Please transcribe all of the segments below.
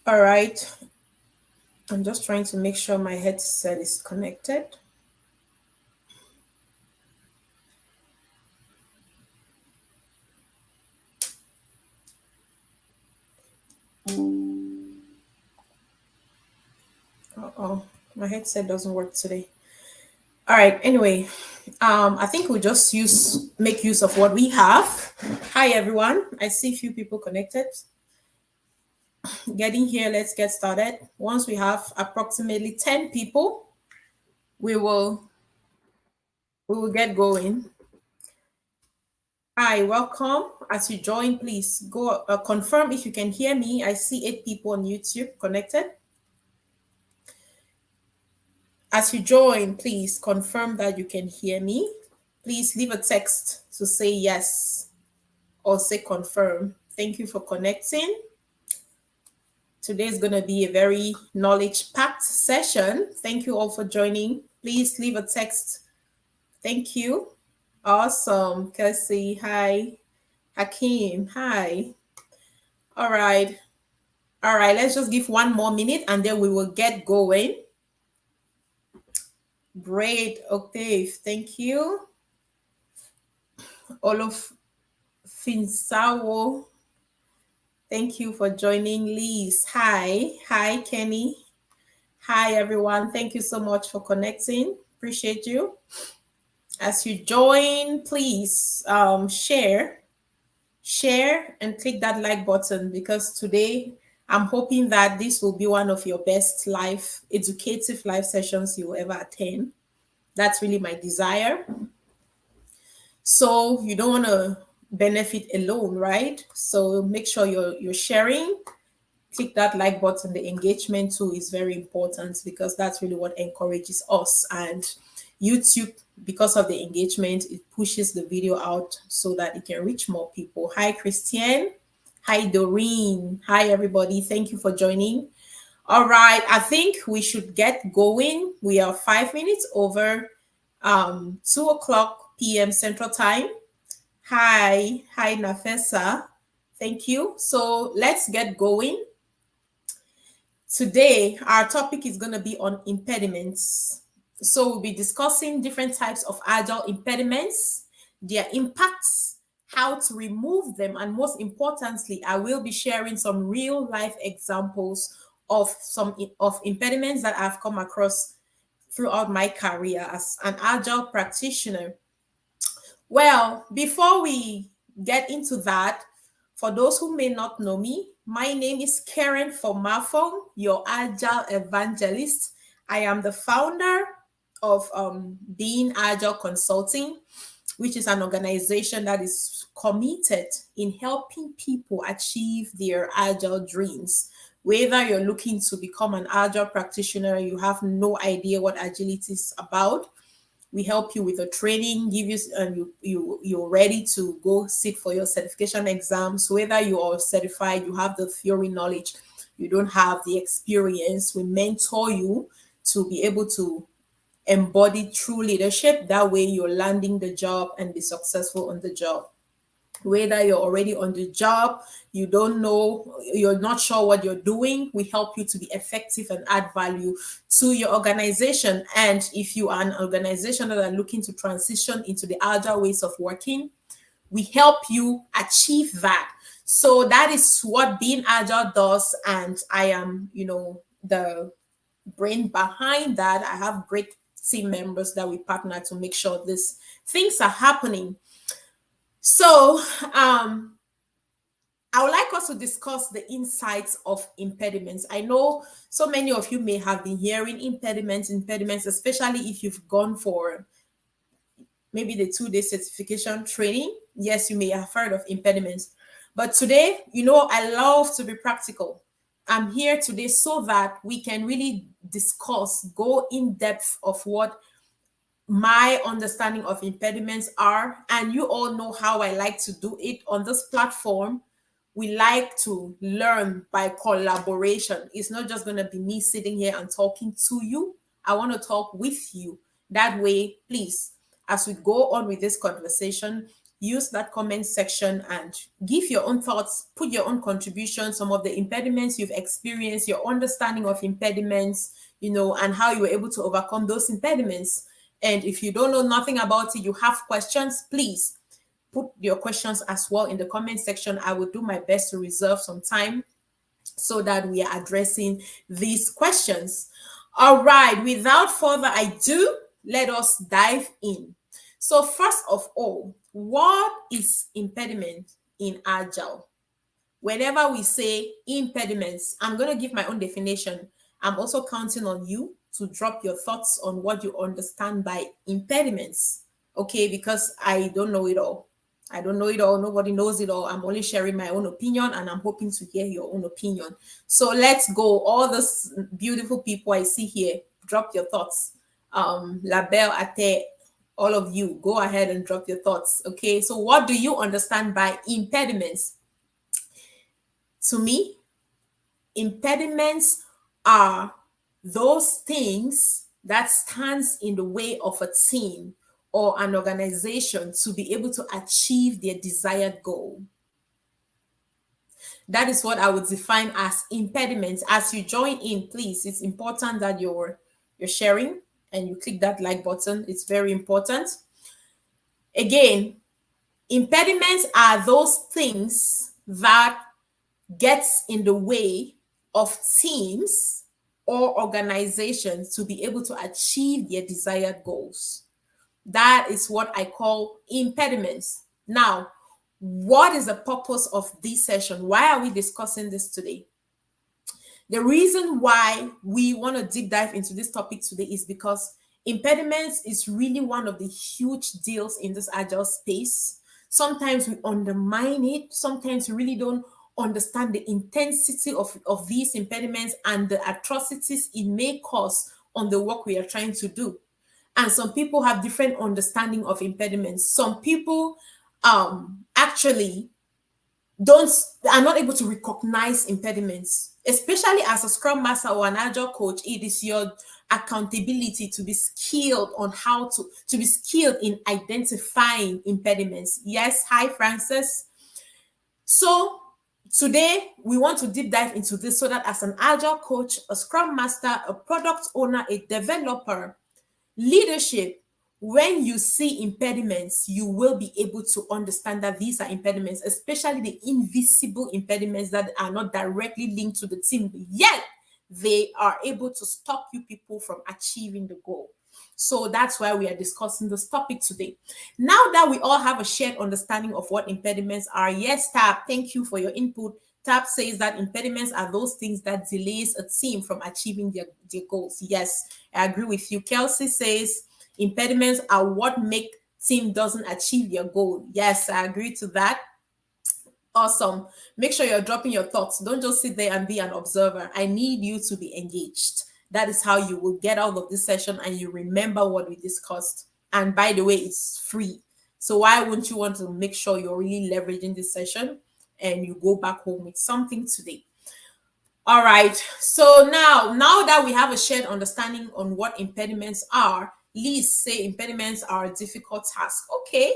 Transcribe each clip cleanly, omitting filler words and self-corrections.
All right. I'm just trying to make sure my headset is connected. Uh-oh, my headset doesn't work today. All right. Anyway, I think we'll just make use of what we have. Hi, everyone. I see a few people connected. Getting here, let's get started. Once we have approximately 10 people, we will get going. Hi, welcome. As you join, please go confirm if you can hear me. I see 8 people on YouTube connected. As you join, please confirm that you can hear me. Please leave a text to say yes or say confirm. Thank you for connecting. Today is going to be a very knowledge-packed session. Thank you all for joining. Please leave a text. Thank you. Awesome. Kelsey, hi. Hakeem, hi. All right. All right, let's just give 1 more minute and then we will get going. Great, Octave, thank you. Olof Finsawo, thank you for joining. Liz, hi. Hi, Kenny. Hi, everyone. Thank you so much for connecting. Appreciate you. As you join, please share and click that like button, because today I'm hoping that this will be one of your best educative live sessions you will ever attend. That's really my desire. So you don't want to benefit alone, right? So make sure you're sharing. Click that like button. The engagement too is very important, because that's really what encourages us. And YouTube, because of the engagement, it pushes the video out so that it can reach more people. Hi, Christiane. Hi, Doreen. Hi, everybody. Thank you for joining. All right, I think we should get going. We are 5 minutes over 2:00 p.m. Central Time. Hi, Nafessa. Thank you. So let's get going. Today, our topic is going to be on impediments. So we'll be discussing different types of agile impediments, their impacts, how to remove them, and most importantly, I will be sharing some real life examples of impediments that I've come across throughout my career as an agile practitioner. Well, before we get into that, for those who may not know me, my name is Karen Fomafung, your Agile Evangelist. I am the founder of Being Agile Consulting, which is an organization that is committed in helping people achieve their Agile dreams. Whether you're looking to become an Agile practitioner, you have no idea what agility is about, we help you with the training, give you, and you're ready to go sit for your certification exams. Whether you are certified, you have the theory knowledge, you don't have the experience, we mentor you to be able to embody true leadership. That way you're landing the job and be successful on the job. Whether you're already on the job, you don't know, you're not sure what you're doing, we help you to be effective and add value to your organization. And if you are an organization that are looking to transition into the agile ways of working, we help you achieve that. So that is what Being Agile does. And I am, the brain behind that. I have great team members that we partner to make sure these things are happening. So I would like us to discuss the insights of impediments. I know so many of you may have been hearing impediments, especially if you've gone for maybe the 2-day certification training. Yes, you may have heard of impediments. But today, I love to be practical. I'm here today so that we can really go in depth of what my understanding of impediments are. And you all know how I like to do it on this platform. We like to learn by collaboration. It's not just going to be me sitting here and talking to you. I want to talk with you. That way, please, as we go on with this conversation, use that comment section and give your own thoughts, put your own contribution, some of the impediments you've experienced, your understanding of impediments, and how you were able to overcome those impediments. And if you don't know nothing about it, you have questions, please put your questions as well in the comment section. I will do my best to reserve some time so that we are addressing these questions. All right, without further ado, let us dive in. So first of all, what is impediment in Agile? Whenever we say impediments, I'm going to give my own definition. I'm also counting on you to drop your thoughts on what you understand by impediments, okay? Because I don't know it all. I don't know it all. Nobody knows it all. I'm only sharing my own opinion, and I'm hoping to hear your own opinion. So let's go. All those beautiful people I see here, drop your thoughts. Labelle, Ate, all of you, go ahead and drop your thoughts. Okay, so what do you understand by impediments? To me, impediments are those things that stands in the way of a team or an organization to be able to achieve their desired goal. That is what I would define as impediments. As you join in, please, it's important that you're sharing and you click that like button. It's very important. Again, impediments are those things that gets in the way of teams or organizations to be able to achieve their desired goals. That is what I call impediments. Now, what is the purpose of this session? Why are we discussing this today? The reason why we want to deep dive into this topic today is because impediments is really one of the huge deals in this agile space. Sometimes we undermine it. Sometimes we really don't understand the intensity of these impediments and the atrocities it may cause on the work we are trying to do. And some people have different understanding of impediments. Some people actually are not able to recognize impediments, especially as a Scrum Master or an Agile Coach. It is your accountability to be skilled on how to be skilled in identifying impediments. Yes, hi Francis. So today we want to deep dive into this so that as an Agile Coach, a Scrum Master, a product owner, a developer, leadership, when you see impediments, you will be able to understand that these are impediments, especially the invisible impediments that are not directly linked to the team, yet they are able to stop you people from achieving the goal. So that's why we are discussing this topic today. Now that we all have a shared understanding of what impediments are, yes, Tab, thank you for your input. Tab says that impediments are those things that delays a team from achieving their goals. Yes, I agree with you. Kelsey says impediments are what make team doesn't achieve your goal. Yes, I agree to that. Awesome. Make sure you're dropping your thoughts. Don't just sit there and be an observer. I need you to be engaged. That is how you will get out of this session and you remember what we discussed. And by the way, it's free. So why wouldn't you want to make sure you're really leveraging this session and you go back home with something today? All right. So now that we have a shared understanding on what impediments are, Liz say impediments are a difficult task. Okay.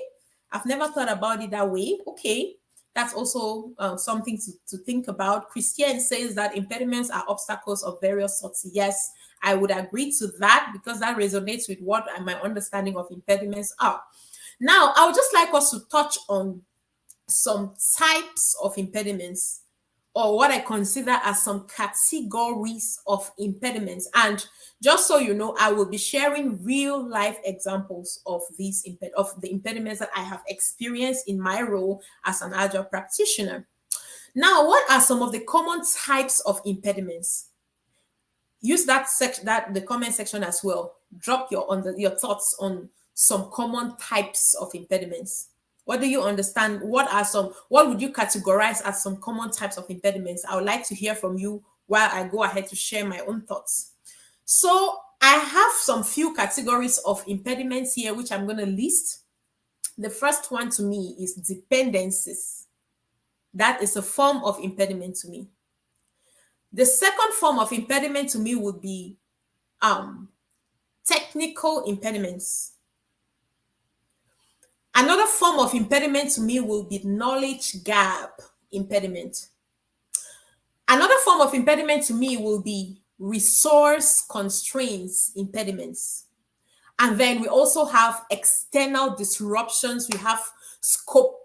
I've never thought about it that way. Okay. That's also something to think about. Christian says that impediments are obstacles of various sorts. Yes, I would agree to that because that resonates with what my understanding of impediments are. Now, I would just like us to touch on some types of impediments, or what I consider as some categories of impediments. And just so you know, I will be sharing real life examples of these of the impediments that I have experienced in my role as an Agile practitioner. Now, what are some of the common types of impediments? Use that the comment section as well. Drop your thoughts on some common types of impediments. What do you understand? What would you categorize as some common types of impediments? I would like to hear from you while I go ahead to share my own thoughts. So I have some few categories of impediments here, which I'm going to list. The first one to me is dependencies. That is a form of impediment to me. The second form of impediment to me would be technical impediments. Another form of impediment to me will be knowledge gap impediment. Another form of impediment to me will be resource constraints impediments. And then we also have external disruptions. We have scope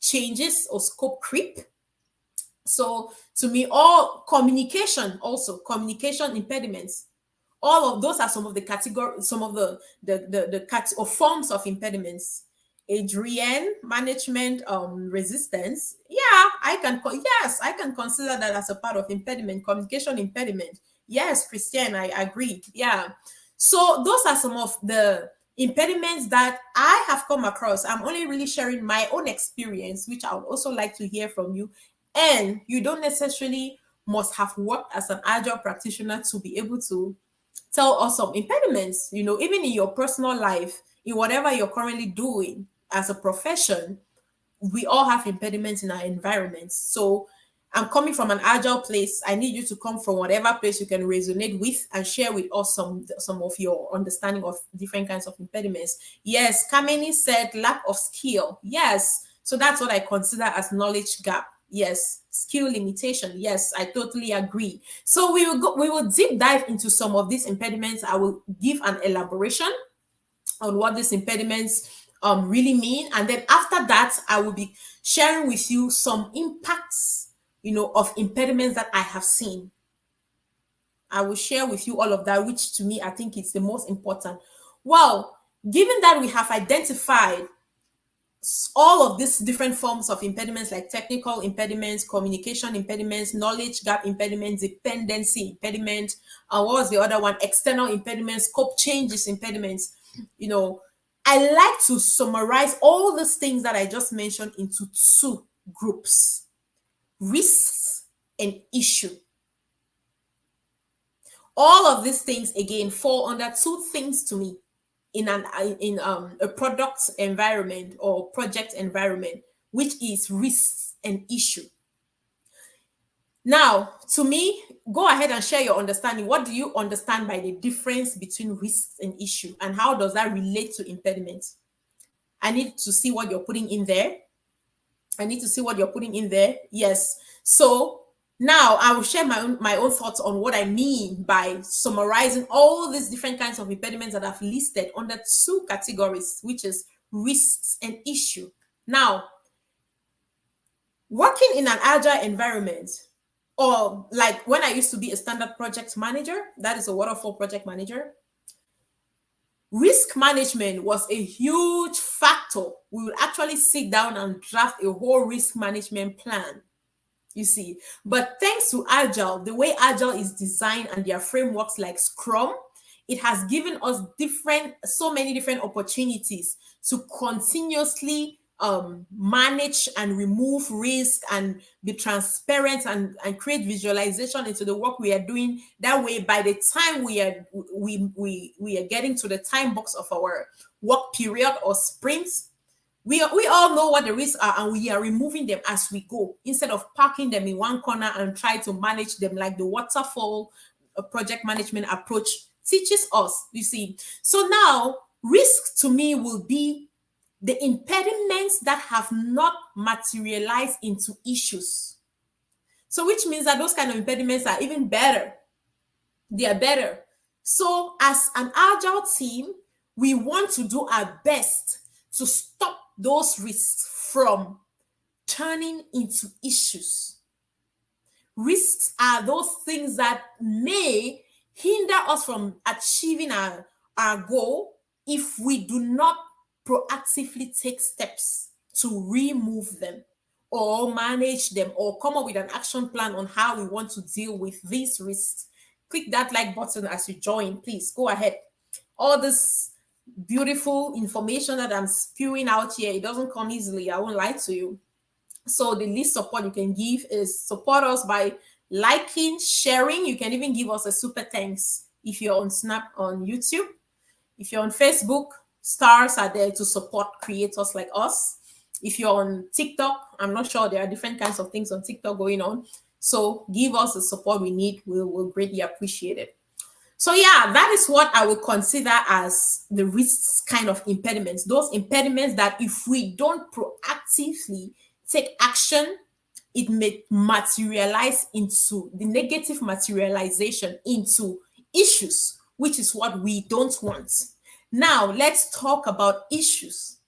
changes or scope creep. So to me, all communication, also communication impediments, all of those are some of the category, some of the forms of impediments. Adrian, management resistance. Yeah, yes, I can consider that as a part of impediment, communication impediment. Yes, Christian, I agree. Yeah. So those are some of the impediments that I have come across. I'm only really sharing my own experience, which I would also like to hear from you. And you don't necessarily must have worked as an agile practitioner to be able to tell us some impediments, even in your personal life, in whatever you're currently doing as a profession. We all have impediments in our environments. So I'm coming from an agile place. I need you to come from whatever place you can resonate with and share with us some of your understanding of different kinds of impediments. Yes, Kameni said lack of skill. Yes. So that's what I consider as knowledge gap. Yes, skill limitation. Yes, I totally agree. So we will deep dive into some of these impediments. I will give an elaboration on what these impediments really mean, and then after that I will be sharing with you some impacts of impediments that I have seen. I will share with you all of that, which to me I think is the most important. Well, given that we have identified all of these different forms of impediments, like technical impediments, communication impediments, knowledge gap impediments, dependency impediment, what was the other one? External impediments, scope changes impediments. I like to summarize all these things that I just mentioned into two groups: risks and issue. All of these things again fall under two things to me in a product environment or project environment, which is risks and issue. Now, to me, go ahead and share your understanding. What do you understand by the difference between risks and issue, and how does that relate to impediments? I need to see what you're putting in there. Yes. So now I will share my own thoughts on what I mean by summarizing all these different kinds of impediments that I've listed under two categories, which is risks and issue. Now, working in an agile environment, or like when I used to be a standard project manager, that is a waterfall project manager, risk management was a huge factor. We would actually sit down and draft a whole risk management plan, you see. But thanks to Agile, the way Agile is designed and their frameworks like Scrum, it has given us so many different opportunities to continuously manage and remove risk and be transparent and create visualization into the work we are doing. That way, by the time we are getting to the time box of our work period or sprints, we all know what the risks are, and we are removing them as we go, instead of parking them in one corner and try to manage them like the waterfall project management approach teaches us, you see. So now, risk to me will be the impediments that have not materialized into issues. So which means that those kind of impediments are even better. They are better. So as an agile team, we want to do our best to stop those risks from turning into issues. Risks are those things that may hinder us from achieving our goal if we do not proactively take steps to remove them or manage them or come up with an action plan on how we want to deal with these risks. Click that like button as you join, please. Go ahead. All this beautiful information that I'm spewing out here, it doesn't come easily. I won't lie to you. So the least support you can give is support us by liking, sharing. You can even give us a super thanks if you're on Snap, on YouTube. If you're on Facebook, stars are there to support creators like us. If you're on TikTok, I'm not sure, there are different kinds of things on TikTok going on. So give us the support we need. We'll greatly appreciate it. So yeah, that is what I would consider as the risks kind of impediments. Those impediments that if we don't proactively take action, it may materialize into the negative materialization into issues, which is what we don't want. Now, let's talk about issues.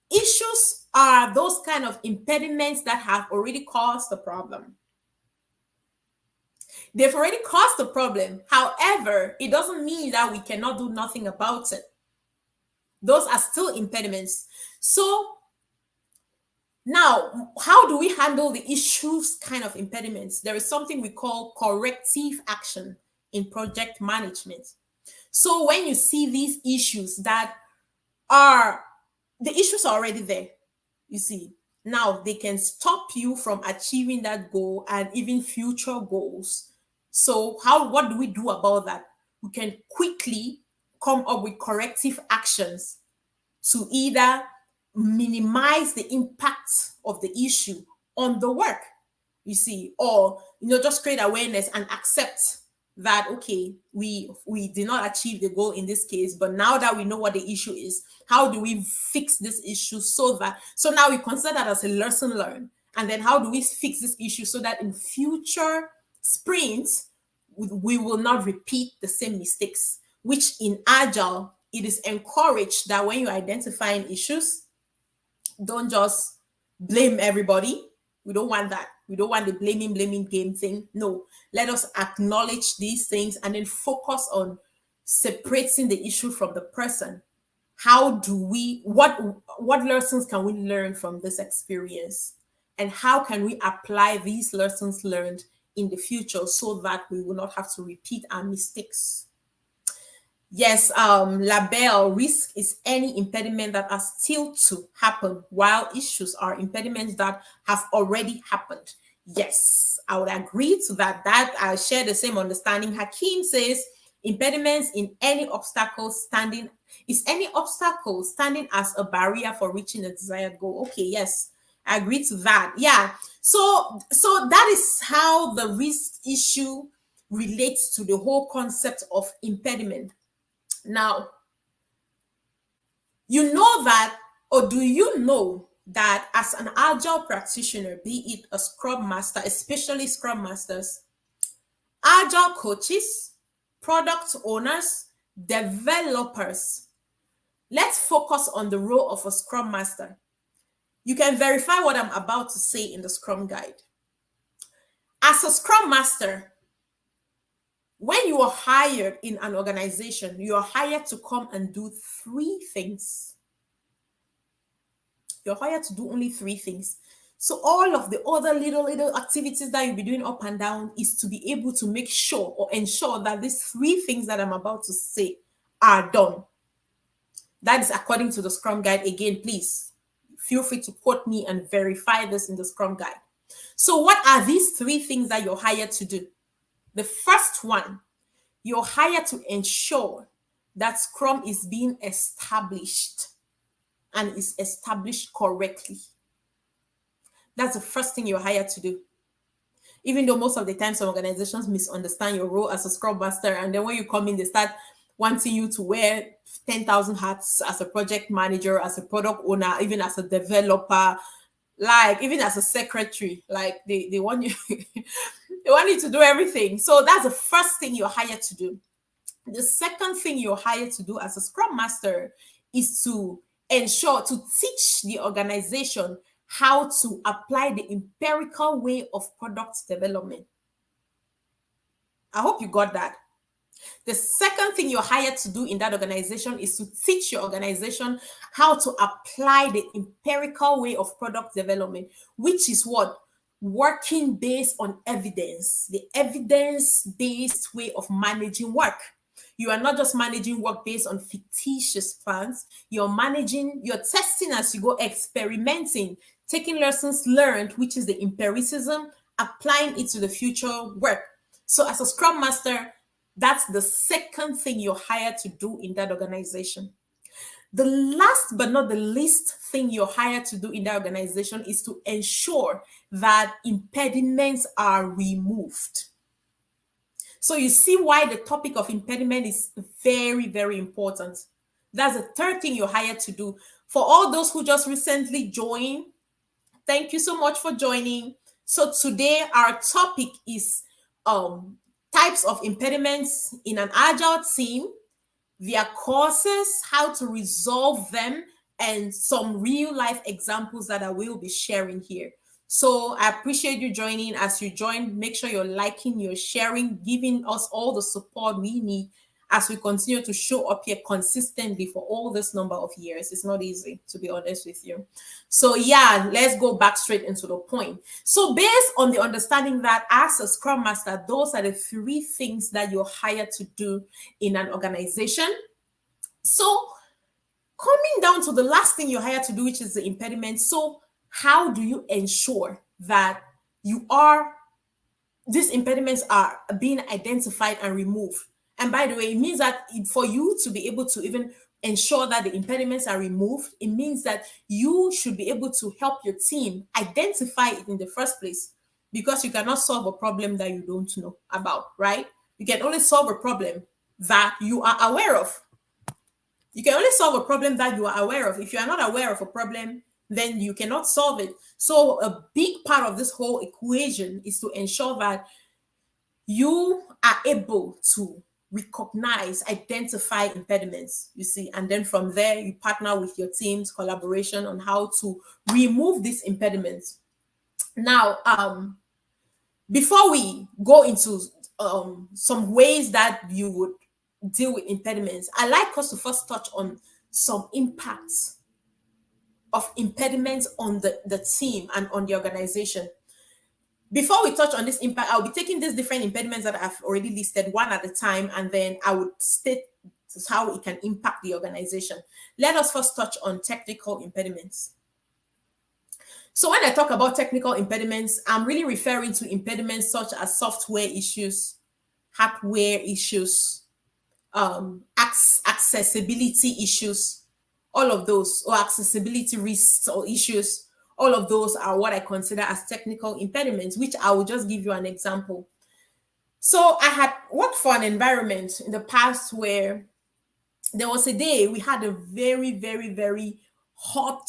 Issues are those kind of impediments that have already caused the problem. They've already caused the problem. However, it doesn't mean that we cannot do nothing about it. Those are still impediments. So now, how do we handle the issues kind of impediments? There is something we call corrective action in project management. So when you see these issues that are, the issues are already there, you see, now they can stop you from achieving that goal and even future goals. So what do we do about that? We can quickly come up with corrective actions to either minimize the impact of the issue on the work, you see, or just create awareness and accept that, okay, we did not achieve the goal in this case, but now that we know what the issue is, how do we fix this issue so now we consider that as a lesson learned, and then how do we fix this issue so that in future sprints we will not repeat the same mistakes, which in Agile it is encouraged that when you're identifying issues, don't just blame everybody. We don't want that. We don't want the blaming game thing. No, let us acknowledge these things and then focus on separating the issue from the person. How do we, what lessons can we learn from this experience? And how can we apply these lessons learned in the future so that we will not have to repeat our mistakes? Yes, label risk is any impediment that are still to happen, while issues are impediments that have already happened. Yes, I would agree to that. That I share the same understanding. Hakeem says impediments in any obstacle standing as a barrier for reaching a desired goal. Okay, yes, I agree to that. Yeah. So that is how the risk issue relates to the whole concept of impediment. Now, you know that, or do you know that as an Agile practitioner, be it a Scrum Master, especially Scrum Masters, Agile coaches, product owners, developers, let's focus on the role of a Scrum Master. You can verify what I'm about to say in the Scrum Guide. As a Scrum Master, when you are hired in an organization, you are hired to come and do 3 things. You're hired to do only 3 things. So all of the other little activities that you'll be doing up and down is to be able to make sure or ensure that these 3 things that I'm about to say are done. That is according to the Scrum Guide. Again, please feel free to quote me and verify this in the Scrum Guide. So what are these 3 things that you're hired to do? The first one, you're hired to ensure that Scrum is being established and is established correctly. That's the first thing you're hired to do. Even though most of the time some organizations misunderstand your role as a Scrum Master, and then when you come in, they start wanting you to wear 10,000 hats as a project manager, as a product owner, even as a developer, like even as a secretary. Like they want you they want you to do everything. So that's the first thing you're hired to do. The second thing you're hired to do as a Scrum Master is to ensure, to teach the organization how to apply the empirical way of product development. I hope you got that. The second thing you're hired to do in that organization is to teach your organization how to apply the empirical way of product development, which is what? Working based on evidence, the evidence-based way of managing work. You are not just managing work based on fictitious plans. You're testing as you go, experimenting, taking lessons learned, which is the empiricism, applying it to the future work. So as a Scrum Master, that's the second thing you're hired to do in that organization. The last but not the least thing you're hired to do in that organization is to ensure that impediments are removed. So you see why the topic of impediment is very, very important. That's the third thing you're hired to do. For all those who just recently joined, thank you so much for joining. So today our topic is types of impediments in an agile team, their causes, how to resolve them, and some real life examples that I will be sharing here. So I appreciate you joining. As you join, make sure you're liking, you're sharing, giving us all the support we need as we continue to show up here consistently for all this number of years. It's not easy, to be honest with you. So yeah, let's go back straight into the point. So based on the understanding that as a Scrum Master, those are the three things that you're hired to do in an organization. So coming down to the last thing you're hired to do, which is the impediment. So how do you ensure that these impediments are being identified and removed? And by the way, it means that for you to be able to even ensure that the impediments are removed, it means that you should be able to help your team identify it in the first place, because you cannot solve a problem that you don't know about, right? You can only solve a problem that you are aware of. You can only solve a problem that you are aware of. If you are not aware of a problem, then you cannot solve it. So a big part of this whole equation is to ensure that you are able to recognize, identify impediments, you see, and then from there you partner with your team's collaboration on how to remove these impediments. Now, before we go into some ways that you would deal with impediments, I like us to first touch on some impacts of impediments on the team and on the organization. Before we touch on this impact, I'll be taking these different impediments that I've already listed one at a time, and then I would state how it can impact the organization. Let us first touch on technical impediments. So when I talk about technical impediments, I'm really referring to impediments such as software issues, hardware issues, accessibility issues, all of those, or accessibility risks or issues. All of those are what I consider as technical impediments, which I will just give you an example. So I had worked for an environment in the past where there was a day we had a very, very, very hot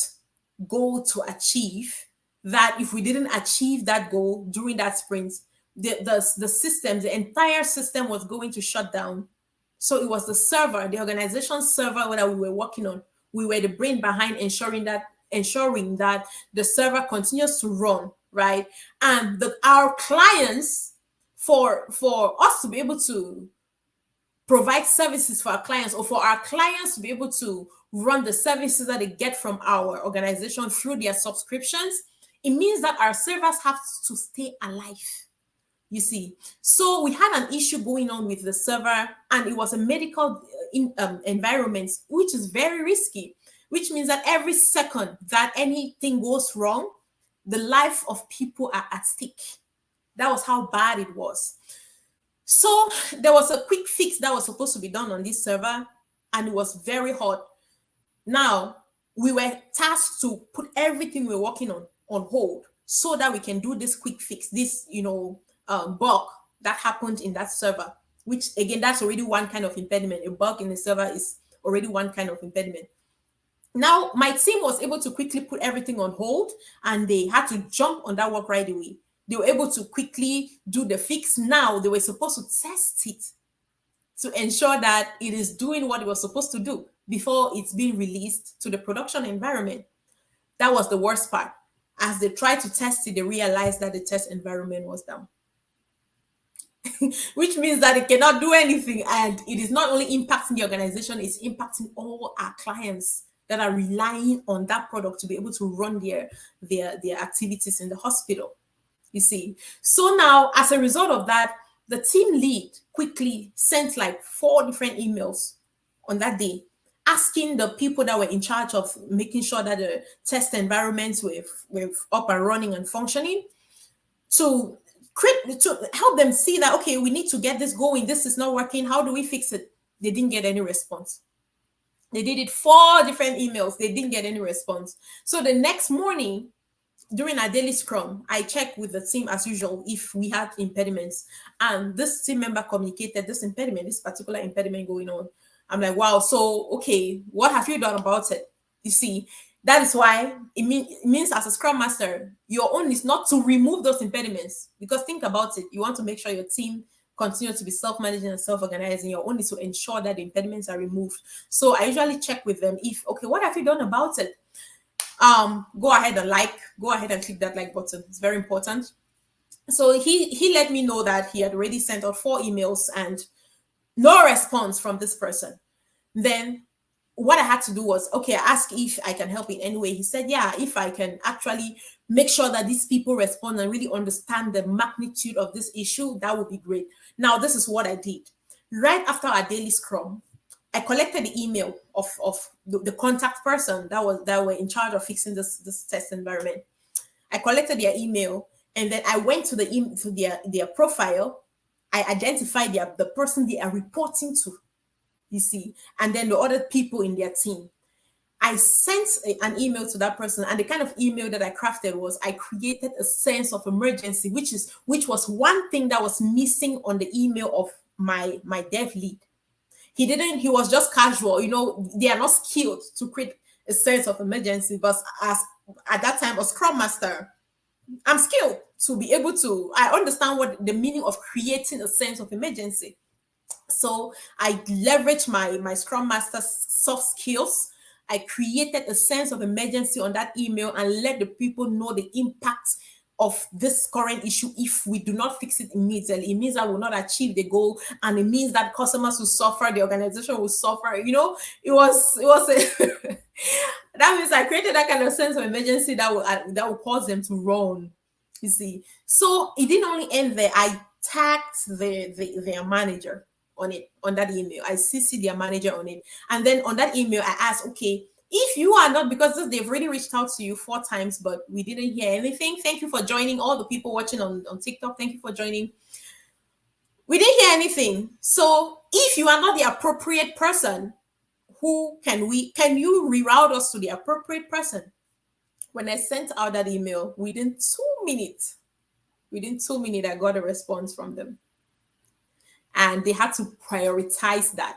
goal to achieve, that if we didn't achieve that goal during that sprint, the system, the entire system was going to shut down. So it was the server, the organization server that we were working on. We were the brain behind ensuring that the server continues to run, right? And our clients, for us to be able to provide services for our clients, or for our clients to be able to run the services that they get from our organization through their subscriptions, it means that our servers have to stay alive. You see, so we had an issue going on with the server, and it was a medical environment, which is very risky, which means that every second that anything goes wrong, the life of people are at stake. That was how bad it was. So there was a quick fix that was supposed to be done on this server, and it was very hot. Now, we were tasked to put everything we're working on hold so that we can do this quick fix, this, bug that happened in that server, which again, that's already one kind of impediment. A bug in the server is already one kind of impediment. Now, my team was able to quickly put everything on hold, and they had to jump on that work right away. They were able to quickly do the fix. Now, they were supposed to test it to ensure that it is doing what it was supposed to do before it's being released to the production environment. That was the worst part. As they tried to test it, they realized that the test environment was down. Which means that it cannot do anything, and it is not only impacting the organization, it's impacting all our clients that are relying on that product to be able to run their activities in the hospital, you see. So now, as a result of that, the team lead quickly sent like 4 different emails on that day, asking the people that were in charge of making sure that the test environments were up and running and functioning, to help them see that, okay, we need to get this going. This is not working. How do we fix it? They didn't get any response. They did it 4 different emails. They didn't get any response. So the next morning, during our daily scrum, I check with the team as usual if we had impediments. And this team member communicated this impediment, this particular impediment going on. I'm like, wow, so okay, what have you done about it? You see, that is why it means as a scrum master, your own is not to remove those impediments. Because think about it, you want to make sure your team continue to be self-managing and self-organizing. Your own is to ensure that the impediments are removed. So I usually check with them if, okay, what have you done about it? Go ahead and click that like button. It's very important. So he let me know that he had already sent out 4 emails and no response from this person. Then what I had to do was, okay, I asked if I can help in any way. He said, yeah, if I can actually make sure that these people respond and really understand the magnitude of this issue, that would be great. Now, this is what I did. Right after our daily scrum, I collected the email of the contact person that were in charge of fixing this test environment. I collected their email, and then I went to their profile. I identified the person they are reporting to, you see, and then the other people in their team. I sent an email to that person, and the kind of email that I crafted was I created a sense of emergency, which was one thing that was missing on the email of my dev lead. He was just casual, they are not skilled to create a sense of emergency, but as at that time a Scrum Master, I'm skilled to be able to, I understand what the meaning of creating a sense of emergency. So I leveraged my Scrum Master soft skills. I created a sense of emergency on that email and let the people know the impact of this current issue. If we do not fix it immediately, it means that we'll not achieve the goal, and it means that customers will suffer, the organization will suffer. It was that means I created that kind of sense of emergency that will cause them to run. You see, so it didn't only end there. I tagged their manager on that email. I CC their manager on it, and then on that email I asked, okay, if you are not, because they've already reached out to you 4 times, but we didn't hear anything. Thank you for joining. All the people watching on TikTok, thank you for joining. We didn't hear anything. So if you are not the appropriate person, can you reroute us to the appropriate person? When I sent out that email, within 2 minutes, I got a response from them. And they had to prioritize that.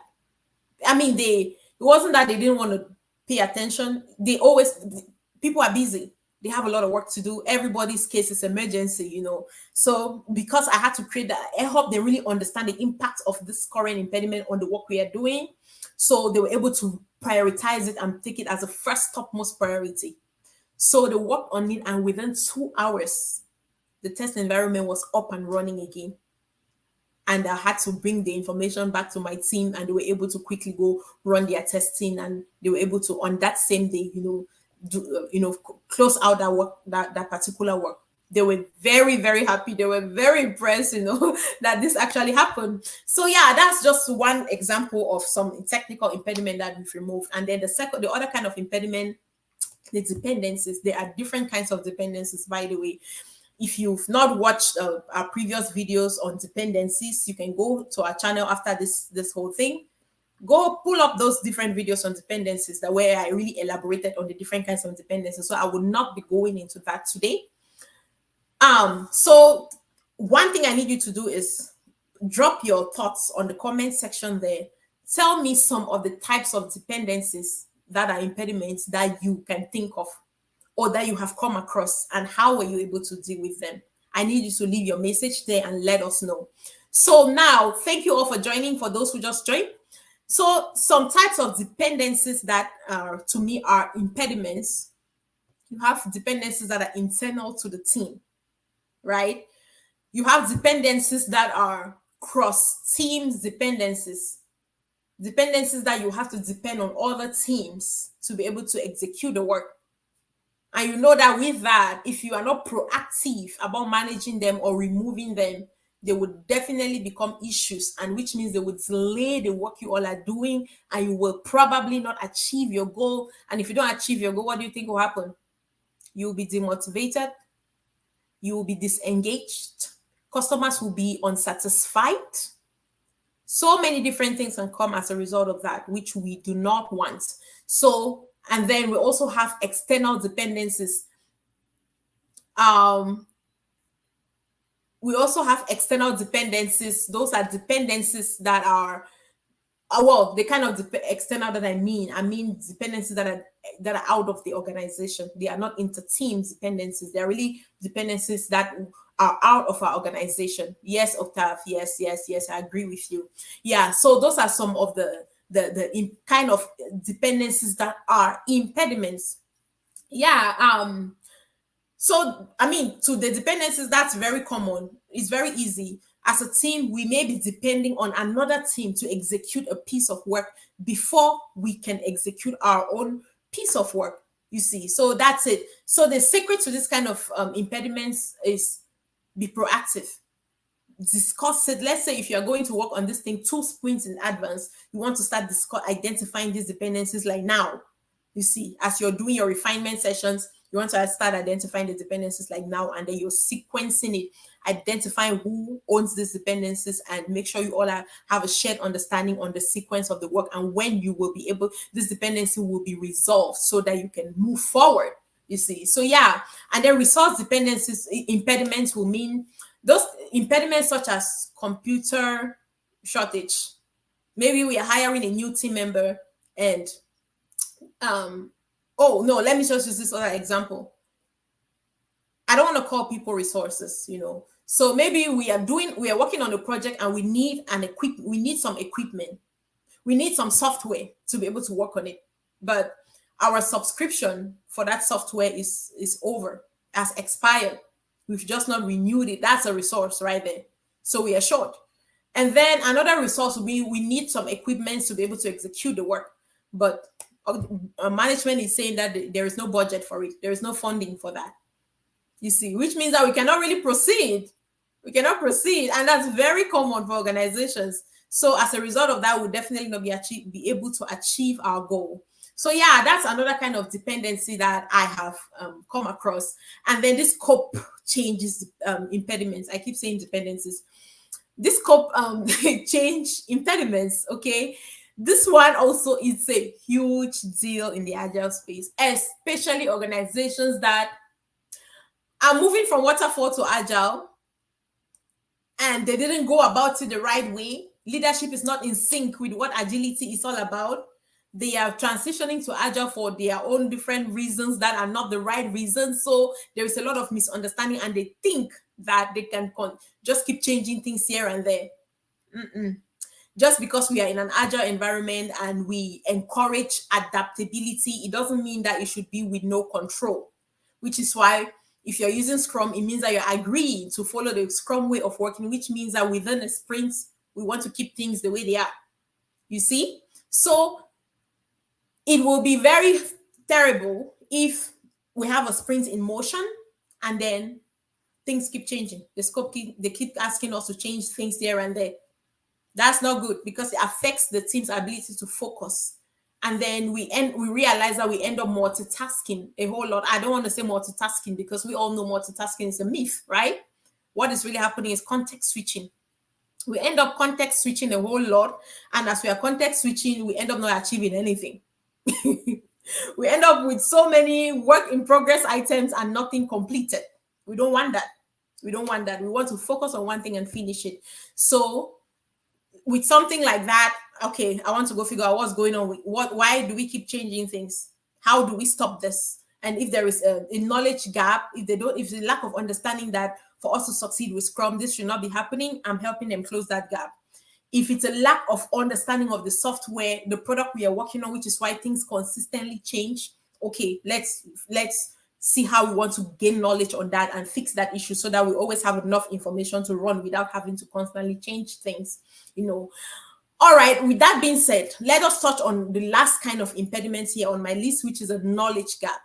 I mean, it wasn't that they didn't want to pay attention. People are busy. They have a lot of work to do. Everybody's case is emergency, So because I had to create that, I hope they really understand the impact of this current impediment on the work we are doing. So they were able to prioritize it and take it as a first topmost priority. So they worked on it, and within 2 hours, the test environment was up and running again. And I had to bring the information back to my team, and they were able to quickly go run their testing, and they were able to, on that same day, close out that work, that particular work. They were very, very happy. They were very impressed, that this actually happened. So yeah, that's just one example of some technical impediment that we've removed. And then the other kind of impediment, the dependencies. There are different kinds of dependencies, by the way. If you've not watched our previous videos on dependencies, you can go to our channel after this whole thing. Go pull up those different videos on dependencies, where I really elaborated on the different kinds of dependencies. So I will not be going into that today. So one thing I need you to do is drop your thoughts on the comment section there. Tell me some of the types of dependencies that are impediments that you can think of, or that you have come across, and how were you able to deal with them? I need you to leave your message there and let us know. So now, thank you all for joining, for those who just joined. So some types of dependencies that to me are impediments. You have dependencies that are internal to the team, right? You have dependencies that are cross teams dependencies that you have to depend on other teams to be able to execute the work. And you know that with that, if you are not proactive about managing them or removing them, they would definitely become issues, and which means they would delay the work you all are doing, and you will probably not achieve your goal. And if you don't achieve your goal, what do you think will happen? You will be demotivated. You will be disengaged. Customers will be unsatisfied. So many different things can come as a result of that, which we do not want. So, and then we also have external dependencies. We also have external dependencies. Those are dependencies that are well, the kind of external that I mean dependencies that are out of the organization. They are not inter-team dependencies. They are really dependencies that are out of our organization. Yes, Octave. Yes, yes, yes. I agree with you. Yeah. So those are some of the kind of dependencies that are impediments. Yeah. So, I mean, to the dependencies, that's very common. It's very easy. As a team, we may be depending on another team to execute a piece of work before we can execute our own piece of work. You see, so that's it. So the secret to this kind of impediments is be proactive. Discuss it. Let's say if you're going to work on this thing 2 sprints in advance, you want to start identifying these dependencies like now. You see, as you're doing your refinement sessions, you want to start identifying the dependencies like now, and then you're sequencing it, identifying who owns these dependencies, and make sure you all have a shared understanding on the sequence of the work and when you will be able, this dependency will be resolved so that you can move forward. You see, so yeah, and then resource dependencies, impediments will mean those impediments such as computer shortage. Maybe we are hiring a new team member and oh no, let me just use this other example. I don't want to call people resources, so maybe we are working on a project and we need some equipment, we need some software to be able to work on it, but our subscription for that software is over, has expired, we've just not renewed it. That's a resource right there, so we are short. And then another resource will be we need some equipment to be able to execute the work, but management is saying that there is no budget for it, there is no funding for that. You see, which means that we cannot really proceed. We cannot proceed, and that's very common for organizations. So as a result of that, we'll definitely not be able to achieve our goal. So yeah, that's another kind of dependency that I have come across. And then this scope changes impediments. I keep saying dependencies. This scope change impediments. Okay, this one also is a huge deal in the agile space, especially organizations that are moving from waterfall to agile and they didn't go about it the right way. Leadership is not in sync with what agility is all about. They are transitioning to agile for their own different reasons that are not the right reasons. So there is a lot of misunderstanding, and they think that they can just keep changing things here and there. Just because we are in an agile environment and we encourage adaptability, it doesn't mean that it should be with no control, which is why if you're using Scrum, it means that you're agreeing to follow the Scrum way of working, which means that within a sprint, we want to keep things the way they are. You see? So it will be very terrible if we have a sprint in motion and then things keep changing. The scope, they keep asking us to change things here and there. That's not good because it affects the team's ability to focus. And then we realize that we end up multitasking a whole lot. I don't want to say multitasking because we all know multitasking is a myth, right? What is really happening is context switching. We end up context switching a whole lot. And as we are context switching, we end up not achieving anything. We end up with so many work in progress items and nothing completed. We don't want that. We don't want that. We want to focus on one thing and finish it. So with something like that, okay, I want to go figure out what's going on with why do we keep changing things? How do we stop this? And if there is a knowledge gap, if the lack of understanding that for us to succeed with Scrum, this should not be happening, I'm helping them close that gap. If it's a lack of understanding of the software, the product we are working on, which is why things consistently change, okay, let's see how we want to gain knowledge on that and fix that issue so that we always have enough information to run without having to constantly change things, All right, with that being said, let us touch on the last kind of impediment here on my list, which is a knowledge gap.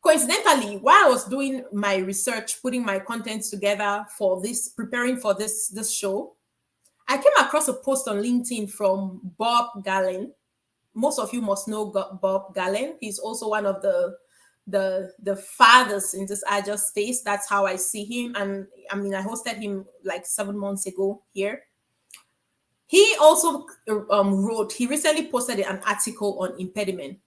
Coincidentally, while I was doing my research, putting my content together for this, preparing for this show, I came across a post on LinkedIn from Bob Gallen. Most of you must know Bob Gallen. He's also one of the fathers in this agile space. That's how I see him. And I mean, I hosted him like 7 months ago here. He also he recently posted an article on impediment.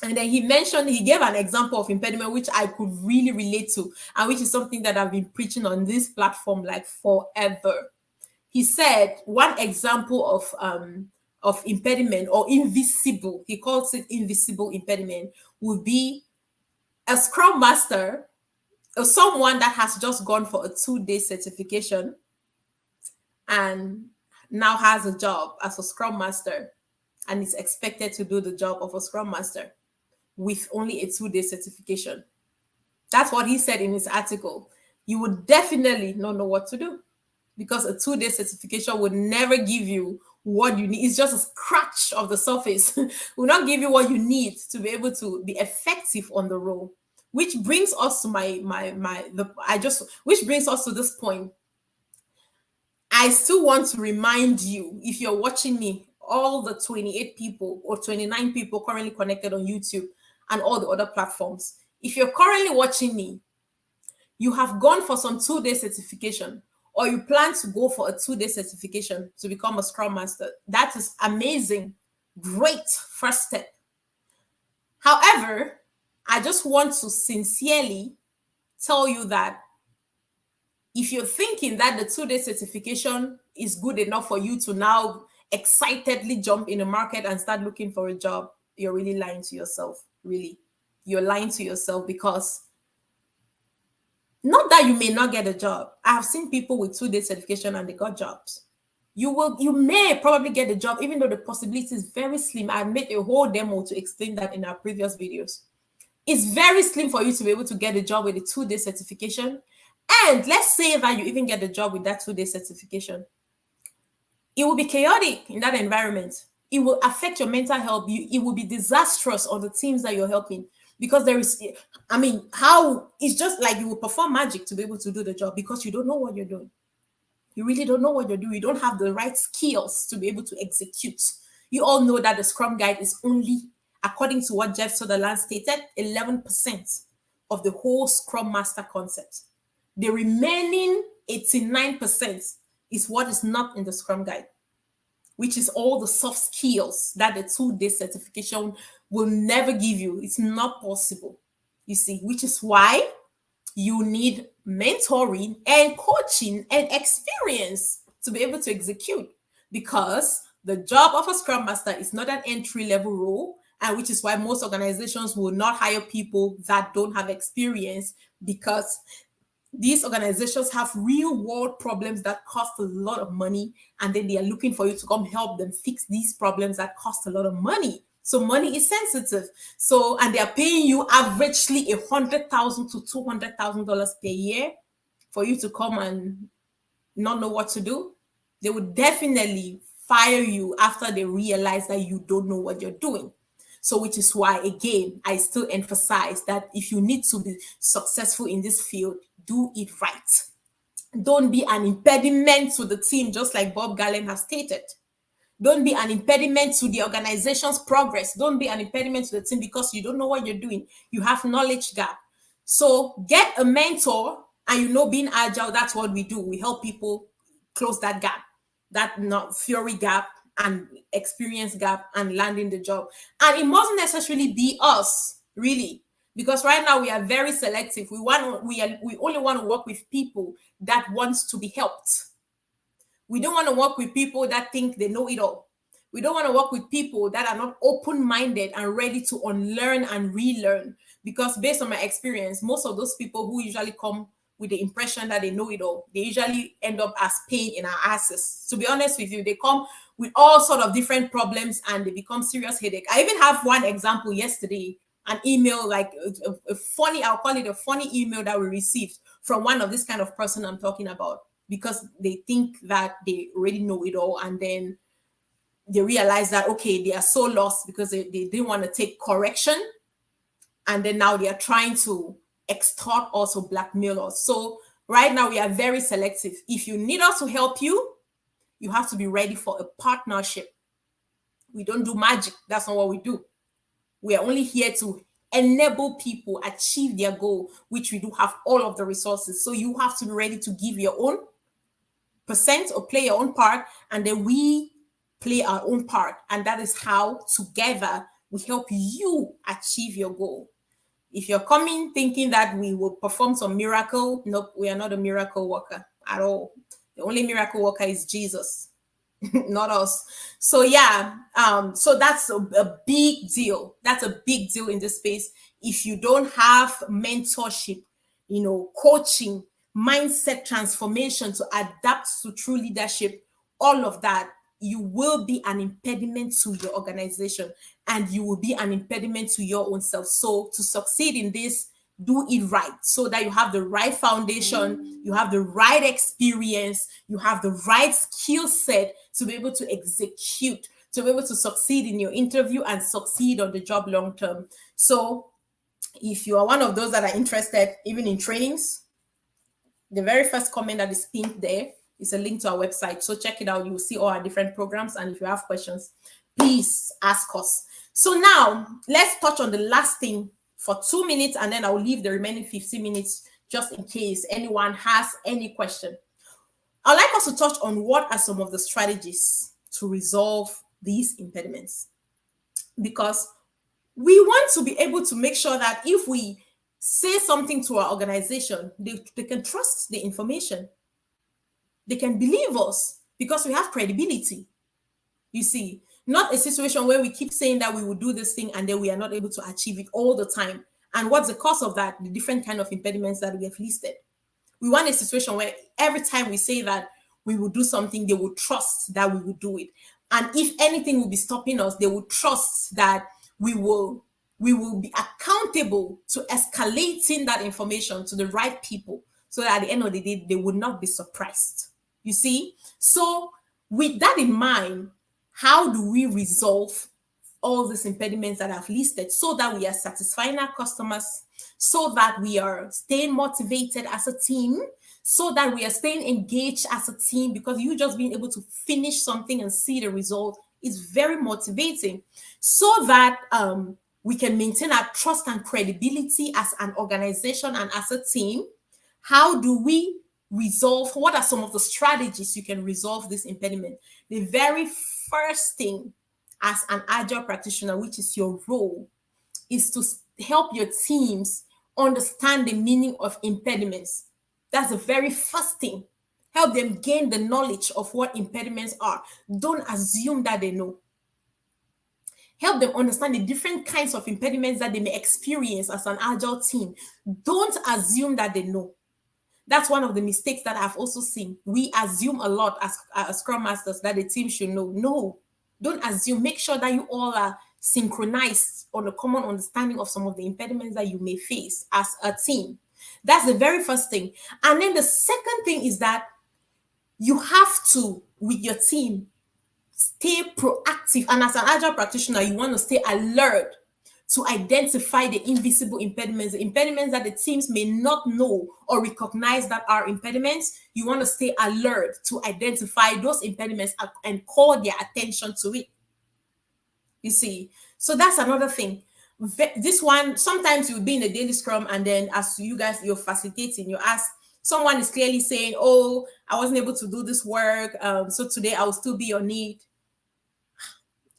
And then he gave an example of impediment, which I could really relate to, and which is something that I've been preaching on this platform like forever. He said one example of impediment or invisible, he calls it invisible impediment, would be a Scrum Master or someone that has just gone for a 2-day certification and now has a job as a Scrum Master and is expected to do the job of a Scrum Master with only a 2-day certification. That's what he said in his article. You would definitely not know what to do, because a 2-day certification would never give you what you need. It's just a scratch of the surface. Will not give you what you need to be able to be effective on the role. Which brings us to which brings us to this point. I still want to remind you, if you're watching me, all the 28 people or 29 people currently connected on YouTube and all the other platforms, if you're currently watching me, you have gone for some 2-day certification, or you plan to go for a 2-day certification to become a Scrum Master. That is amazing. Great first step. However, I just want to sincerely tell you that if you're thinking that the 2-day certification is good enough for you to now excitedly jump in the market and start looking for a job, you're really lying to yourself. Really, you're lying to yourself, because not that you may not get a job. I have seen people with 2-day certification and they got jobs. You may probably get a job, even though the possibility is very slim. I made a whole demo to explain that in our previous videos. It's very slim for you to be able to get a job with a 2-day certification. And let's say that you even get a job with that 2-day certification. It will be chaotic in that environment. It will affect your mental health. It will be disastrous on the teams that you're helping, because how it's just like you will perform magic to be able to do the job, because you don't know what you're doing. You really don't know what you're doing. You don't have the right skills to be able to execute. You all know that the Scrum Guide is only, according to what Jeff Sutherland stated, 11% of the whole Scrum Master concept. The remaining 89% is what is not in the Scrum Guide, which is all the soft skills that the 2-day certification will never give you. It's not possible, you see, which is why you need mentoring and coaching and experience to be able to execute, because the job of a Scrum Master is not an entry-level role, and which is why most organizations will not hire people that don't have experience, because these organizations have real-world problems that cost a lot of money, and then they are looking for you to come help them fix these problems that cost a lot of money. So money is sensitive. So, and they are paying you averagely $100,000 to $200,000 per year for you to come and not know what to do. They would definitely fire you after they realize that you don't know what you're doing. So, which is why, again, I still emphasize that if you need to be successful in this field, do it right. Don't be an impediment to the team, just like Bob Gallen has stated. Don't be an impediment to the organization's progress. Don't be an impediment to the team because you don't know what you're doing. You have knowledge gap. So get a mentor, and being agile, that's what we do. We help people close that gap, that not theory gap and experience gap, and landing the job. And it mustn't necessarily be us, really, because right now we are very selective. We only want to work with people that wants to be helped. We don't want to work with people that think they know it all. We don't want to work with people that are not open-minded and ready to unlearn and relearn. Because based on my experience, most of those people who usually come with the impression that they know it all, they usually end up as pain in our asses. To be honest with you, they come with all sort of different problems and they become serious headache. I even have one example yesterday, an email, like a funny, I'll call it a funny email that we received from one of this kind of person I'm talking about, because they think that they already know it all, and then they realize that, okay, they are so lost because they didn't want to take correction, and then now they are trying to extort us or blackmail us. So right now we are very selective. If you need us to help you, you have to be ready for a partnership. We don't do magic. That's not what we do. We are only here to enable people achieve their goal, which we do have all of the resources. So you have to be ready to give your own percent or play your own part, and then we play our own part. And that is how together We help you achieve your goal. If you're coming thinking that we will perform some miracle, nope, we are not a miracle worker at all. The only miracle worker is Jesus, not us. So yeah, so that's a big deal. That's a big deal in this space. If you don't have mentorship, coaching, mindset transformation to adapt to true leadership, all of that, you will be an impediment to your organization, and you will be an impediment to your own self. So to succeed in this, do it right, so that you have the right foundation, you have the right experience, you have the right skill set to be able to execute, to be able to succeed in your interview and succeed on the job long term. So if you are one of those that are interested even in trainings, the very first comment that is pinned there is a link to our website. So check it out. You will see all our different programs. And if you have questions, please ask us. So now let's touch on the last thing for 2 minutes, and then I'll leave the remaining 15 minutes just in case anyone has any question. I'd like us to touch on what are some of the strategies to resolve these impediments, because we want to be able to make sure that if we say something to our organization, they can trust the information. They can believe us because we have credibility. You see, not a situation where we keep saying that we will do this thing and then we are not able to achieve it all the time. And what's the cause of that? The different kind of impediments that we have listed. We want a situation where every time we say that we will do something, they will trust that we will do it. And if anything will be stopping us, they will trust that we will be accountable to escalating that information to the right people, so that at the end of the day, they would not be surprised. You see? So with that in mind, how do we resolve all these impediments that I've listed, so that we are satisfying our customers, so that we are staying motivated as a team, so that we are staying engaged as a team? Because you just being able to finish something and see the result is very motivating, so that we can maintain our trust and credibility as an organization and as a team. How do we resolve? What are some of the strategies you can resolve this impediment? The very first thing, as an Agile practitioner, which is your role, is to help your teams understand the meaning of impediments. That's the very first thing. Help them gain the knowledge of what impediments are. Don't assume that they know. Help them understand the different kinds of impediments that they may experience as an Agile team. Don't assume that they know. That's one of the mistakes that I've also seen. We assume a lot as Scrum Masters that the team should know. No, don't assume. Make sure that you all are synchronized on a common understanding of some of the impediments that you may face as a team. That's the very first thing. And then the second thing is that you have to, with your team, stay proactive. And as an Agile practitioner, you want to stay alert to identify the invisible impediments, the impediments that the teams may not know or recognize that are impediments. You want to stay alert to identify those impediments and call their attention to it. You see, so that's another thing. This one, sometimes you'll be in a daily scrum, and then as you guys, you're facilitating, you ask, someone is clearly saying, oh, I wasn't able to do this work, so today I will still be on need.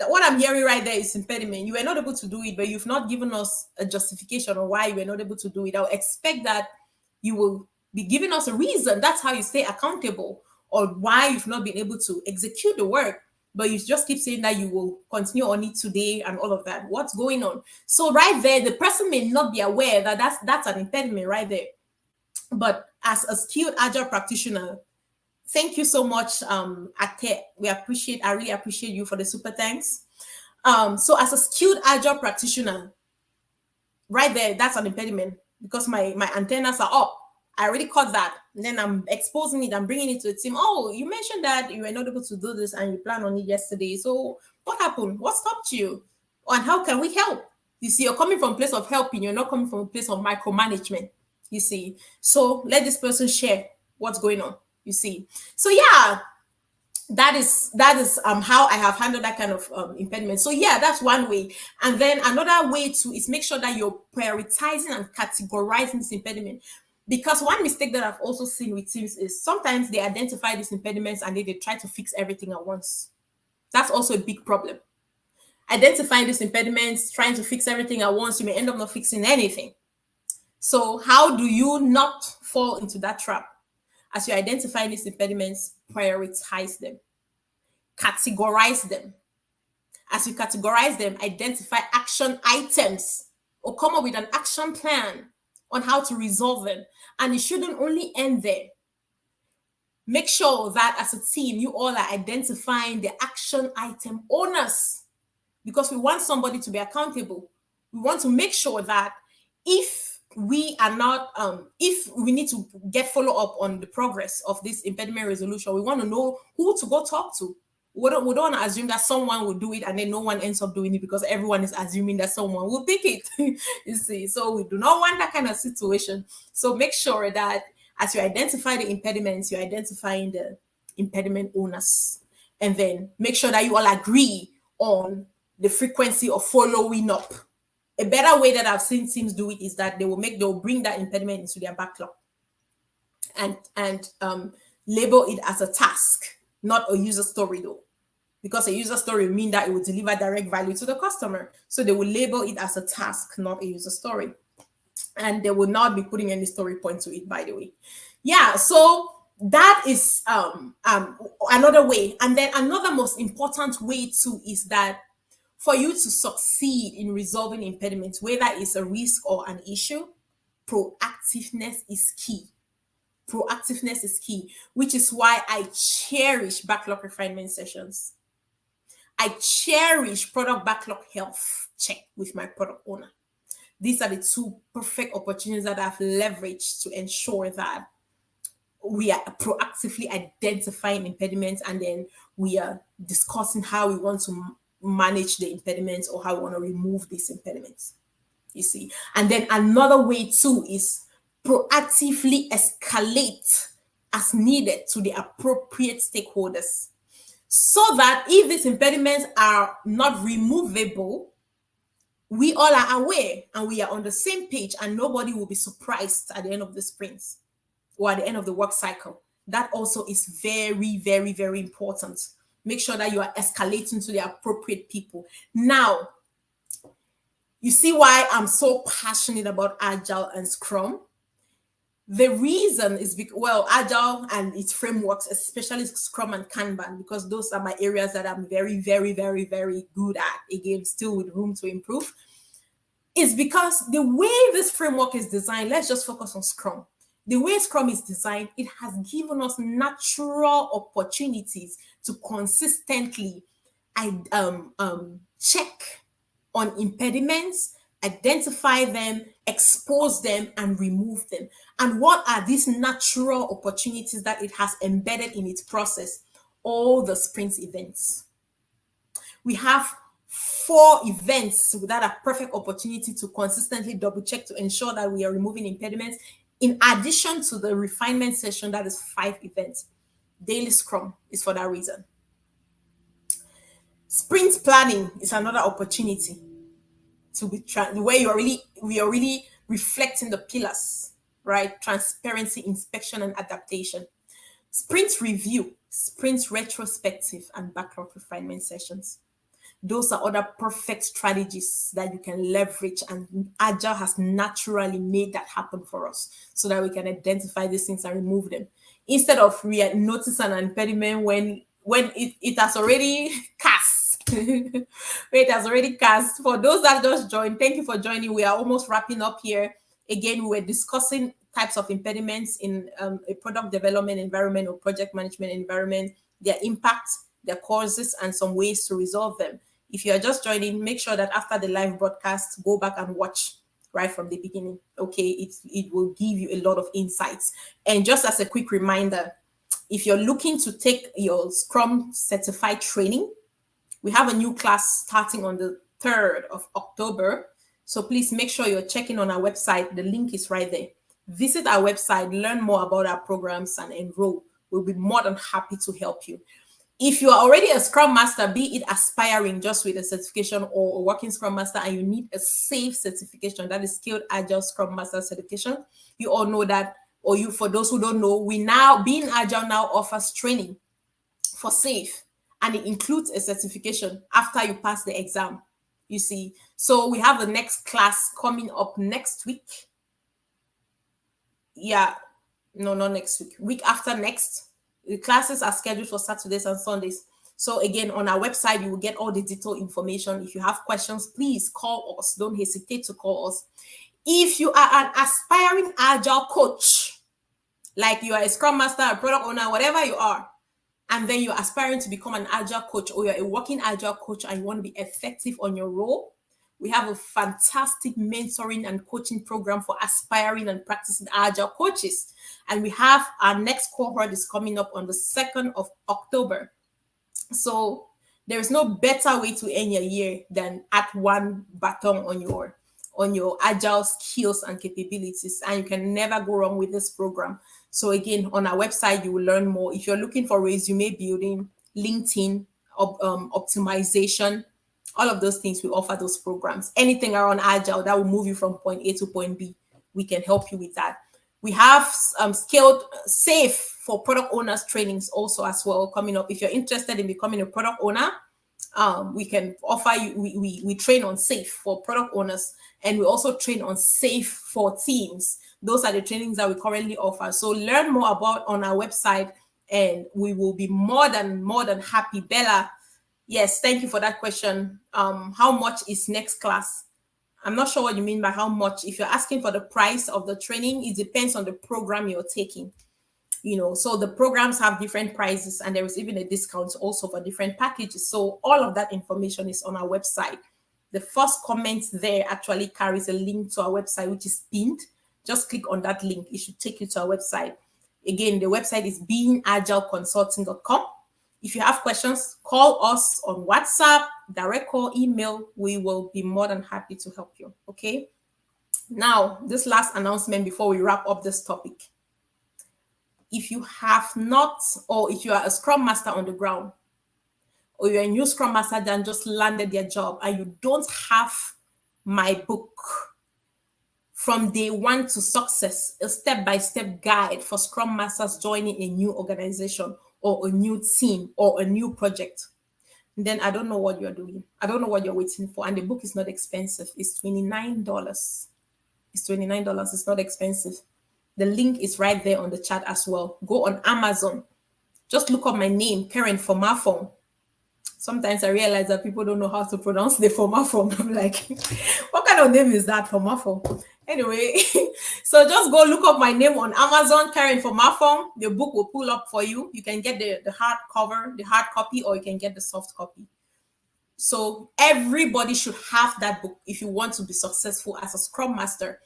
What I'm hearing right there is impediment. You were not able to do it, but you've not given us a justification on why you were not able to do it. I'll expect that you will be giving us a reason. That's how you stay accountable, or why you've not been able to execute the work. But you just keep saying that you will continue on it today and all of that. What's going on? So right there, the person may not be aware that that's an impediment right there. But as a skilled Agile practitioner, thank you so much, Ake. I really appreciate you for the super thanks. So as a skilled Agile practitioner, right there, that's an impediment, because my antennas are up. I already caught that. And then I'm exposing it. I'm bringing it to the team. Oh, you mentioned that you were not able to do this and you planned on it yesterday. So what happened? What stopped you? And how can we help? You see, you're coming from a place of helping. You're not coming from a place of micromanagement. You see. So let this person share what's going on. You see. So yeah, that is how I have handled that kind of impediment. So yeah, that's one way. And then another way too is make sure that you're prioritizing and categorizing this impediment. Because one mistake that I've also seen with teams is sometimes they identify these impediments and they try to fix everything at once. That's also a big problem. identifying these impediments, trying to fix everything at once, you may end up not fixing anything. So how do you not fall into that trap? As you identify these impediments, prioritize them, categorize them. As you categorize them, identify action items or come up with an action plan on how to resolve them. And it shouldn't only end there. Make sure that as a team, you all are identifying the action item owners, because we want somebody to be accountable. We want to make sure that if we are not, if we need to get follow up on the progress of this impediment resolution, we want to know who to go talk to. We don't want to assume that someone will do it and then no one ends up doing it because everyone is assuming that someone will pick it. You see, so we do not want that kind of situation. So make sure that as you identify the impediments, you're identifying the impediment owners. And then make sure that you all agree on the frequency of following up. A better way that I've seen teams do it is that they'll bring that impediment into their backlog and label it as a task, not a user story though. Because a user story will mean that it will deliver direct value to the customer. So they will label it as a task, not a user story. And they will not be putting any story point to it, by the way. Yeah, so that is another way. And then another most important way too is that for you to succeed in resolving impediments, whether it's a risk or an issue, proactiveness is key. Proactiveness is key, which is why I cherish backlog refinement sessions. I cherish product backlog health check with my product owner. These are the two perfect opportunities that I've leveraged to ensure that we are proactively identifying impediments, and then we are discussing how we want to manage the impediments or how we want to remove these impediments. You see, and then another way too is proactively escalate as needed to the appropriate stakeholders, so that if these impediments are not removable, we all are aware and we are on the same page, and nobody will be surprised at the end of the sprint or at the end of the work cycle. That also is very, very, very important. Make sure that you are escalating to the appropriate people. Now, you see why I'm so passionate about Agile and Scrum? The reason is because, well, Agile and its frameworks, especially Scrum and Kanban, because those are my areas that I'm very, very, very, very good at. Again, still with room to improve. Is because the way this framework is designed, let's just focus on Scrum. The way Scrum is designed, it has given us natural opportunities to consistently check on impediments, identify them, expose them, and remove them. And what are these natural opportunities that it has embedded in its process? All the sprint events. We have 4 events that are perfect opportunity to consistently double check to ensure that we are removing impediments. In addition to the refinement session, that is 5 events. Daily Scrum is for that reason. Sprint planning is another opportunity to be where we are really reflecting the pillars, right? Transparency, inspection, and adaptation. Sprint review, sprint retrospective, and backlog refinement sessions. Those are other perfect strategies that you can leverage, and Agile has naturally made that happen for us so that we can identify these things and remove them. Instead of we notice an impediment when it has already cast. It has already cast. For those that just joined, thank you for joining. We are almost wrapping up here. Again, we were discussing types of impediments in a product development environment or project management environment, their impact, their causes, and some ways to resolve them. If you are just joining, make sure that after the live broadcast, go back and watch right from the beginning. Okay, it will give you a lot of insights. And just as a quick reminder, if you're looking to take your Scrum certified training, we have a new class starting on the 3rd of October. So please make sure you're checking on our website. The link is right there. Visit our website, learn more about our programs, and enroll. We'll be more than happy to help you. If you are already a Scrum Master, be it aspiring just with a certification or a working Scrum Master, and you need a SAFE certification, that is Skilled Agile Scrum Master certification, you all know that, or for those who don't know, Being Agile now offers training for SAFE. and it includes a certification after you pass the exam. You see, so we have the next class coming up next week. Yeah, no, not next week. Week after next. The classes are scheduled for Saturdays and Sundays. So again, on our website, you will get all the detailed information. If you have questions, please call us. Don't hesitate to call us. If you are an aspiring Agile coach, like you are a Scrum Master, a product owner, whatever you are, and then you're aspiring to become an Agile coach, or you're a working Agile coach and you want to be effective on your role, we have a fantastic mentoring and coaching program for aspiring and practicing Agile coaches. And we have our next cohort is coming up on the 2nd of October. So there is no better way to end your year than at one baton on your Agile skills and capabilities. And you can never go wrong with this program. So again, on our website, you will learn more. If you're looking for resume building, LinkedIn, optimization, all of those things, we offer those programs. Anything around Agile that will move you from point A to point B, we can help you with that. We have scaled safe for product owners trainings also as well coming up. If you're interested in becoming a product owner, we can offer you, we train on safe for product owners, and we also train on safe for teams. Those are the trainings that we currently offer. So learn more about on our website, and we will be more than happy. Bella, yes, thank you for that question. How much is next class? I'm not sure what you mean by how much. If you're asking for the price of the training, it depends on the program you're taking. So the programs have different prices, and there is even a discount also for different packages. So all of that information is on our website. The first comment there actually carries a link to our website, which is pinned. Just click on that link. It should take you to our website. Again, the website is beingagileconsulting.com. If you have questions, call us on WhatsApp, direct call, email. We will be more than happy to help you. Okay. Now, this last announcement before we wrap up this topic. If you have not, or if you are a Scrum Master on the ground, or you're a new Scrum Master that just landed their job and you don't have my book, From Day One to Success, a step-by-step guide for Scrum Masters joining a new organization or a new team or a new project, then I don't know what you're doing. I don't know what you're waiting for. And the book is not expensive. It's $29. It's $29. It's not expensive. The link is right there on the chat as well. Go on Amazon. Just look up my name, Karen Fomafung. Sometimes I realize that people don't know how to pronounce the Fomafung. I'm like, what kind of name is that, Fomafung? Anyway, so just go look up my name on Amazon, Karen Fomafung. The book will pull up for you. You can get the hard cover, the hard copy, or you can get the soft copy. So everybody should have that book if you want to be successful as a Scrum Master.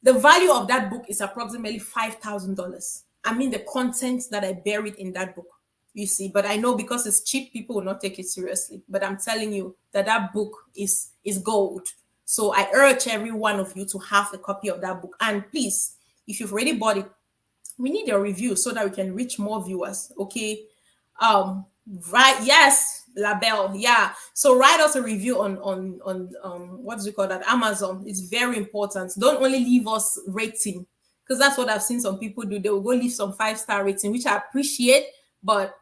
The value of that book is approximately $5,000. I mean, the content that I buried in that book, you see. But I know because it's cheap, people will not take it seriously. But I'm telling you that book is gold. So I urge every one of you to have a copy of that book. And please, if you've already bought it, we need your review so that we can reach more viewers. Okay. Right. Yes. Label. Yeah. So write us a review on what do you call that? Amazon. It's very important. Don't only leave us rating, because that's what I've seen some people do. They will go leave some 5-star rating, which I appreciate, but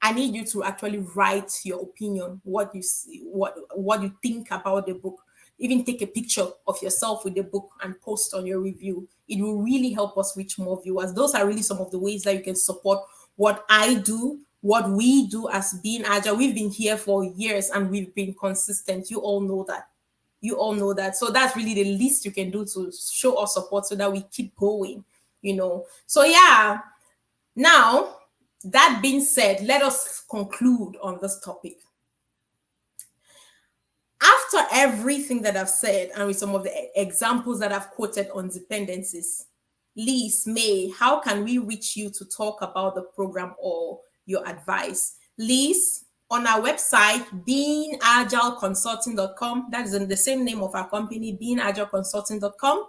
I need you to actually write your opinion, what you see, what you think about the book. Even take a picture of yourself with the book and post on your review. It will really help us reach more viewers. Those are really some of the ways that you can support what I do, what we do as Being Agile. We've been here for years and we've been consistent. You all know that. You all know that. So that's really the least you can do to show us support so that we keep going, So yeah, now that being said, let us conclude on this topic. After everything that I've said, and with some of the examples that I've quoted on dependencies, Liz, May, how can we reach you to talk about the program or your advice? Liz, on our website, beingagileconsulting.com, that is in the same name of our company, beingagileconsulting.com.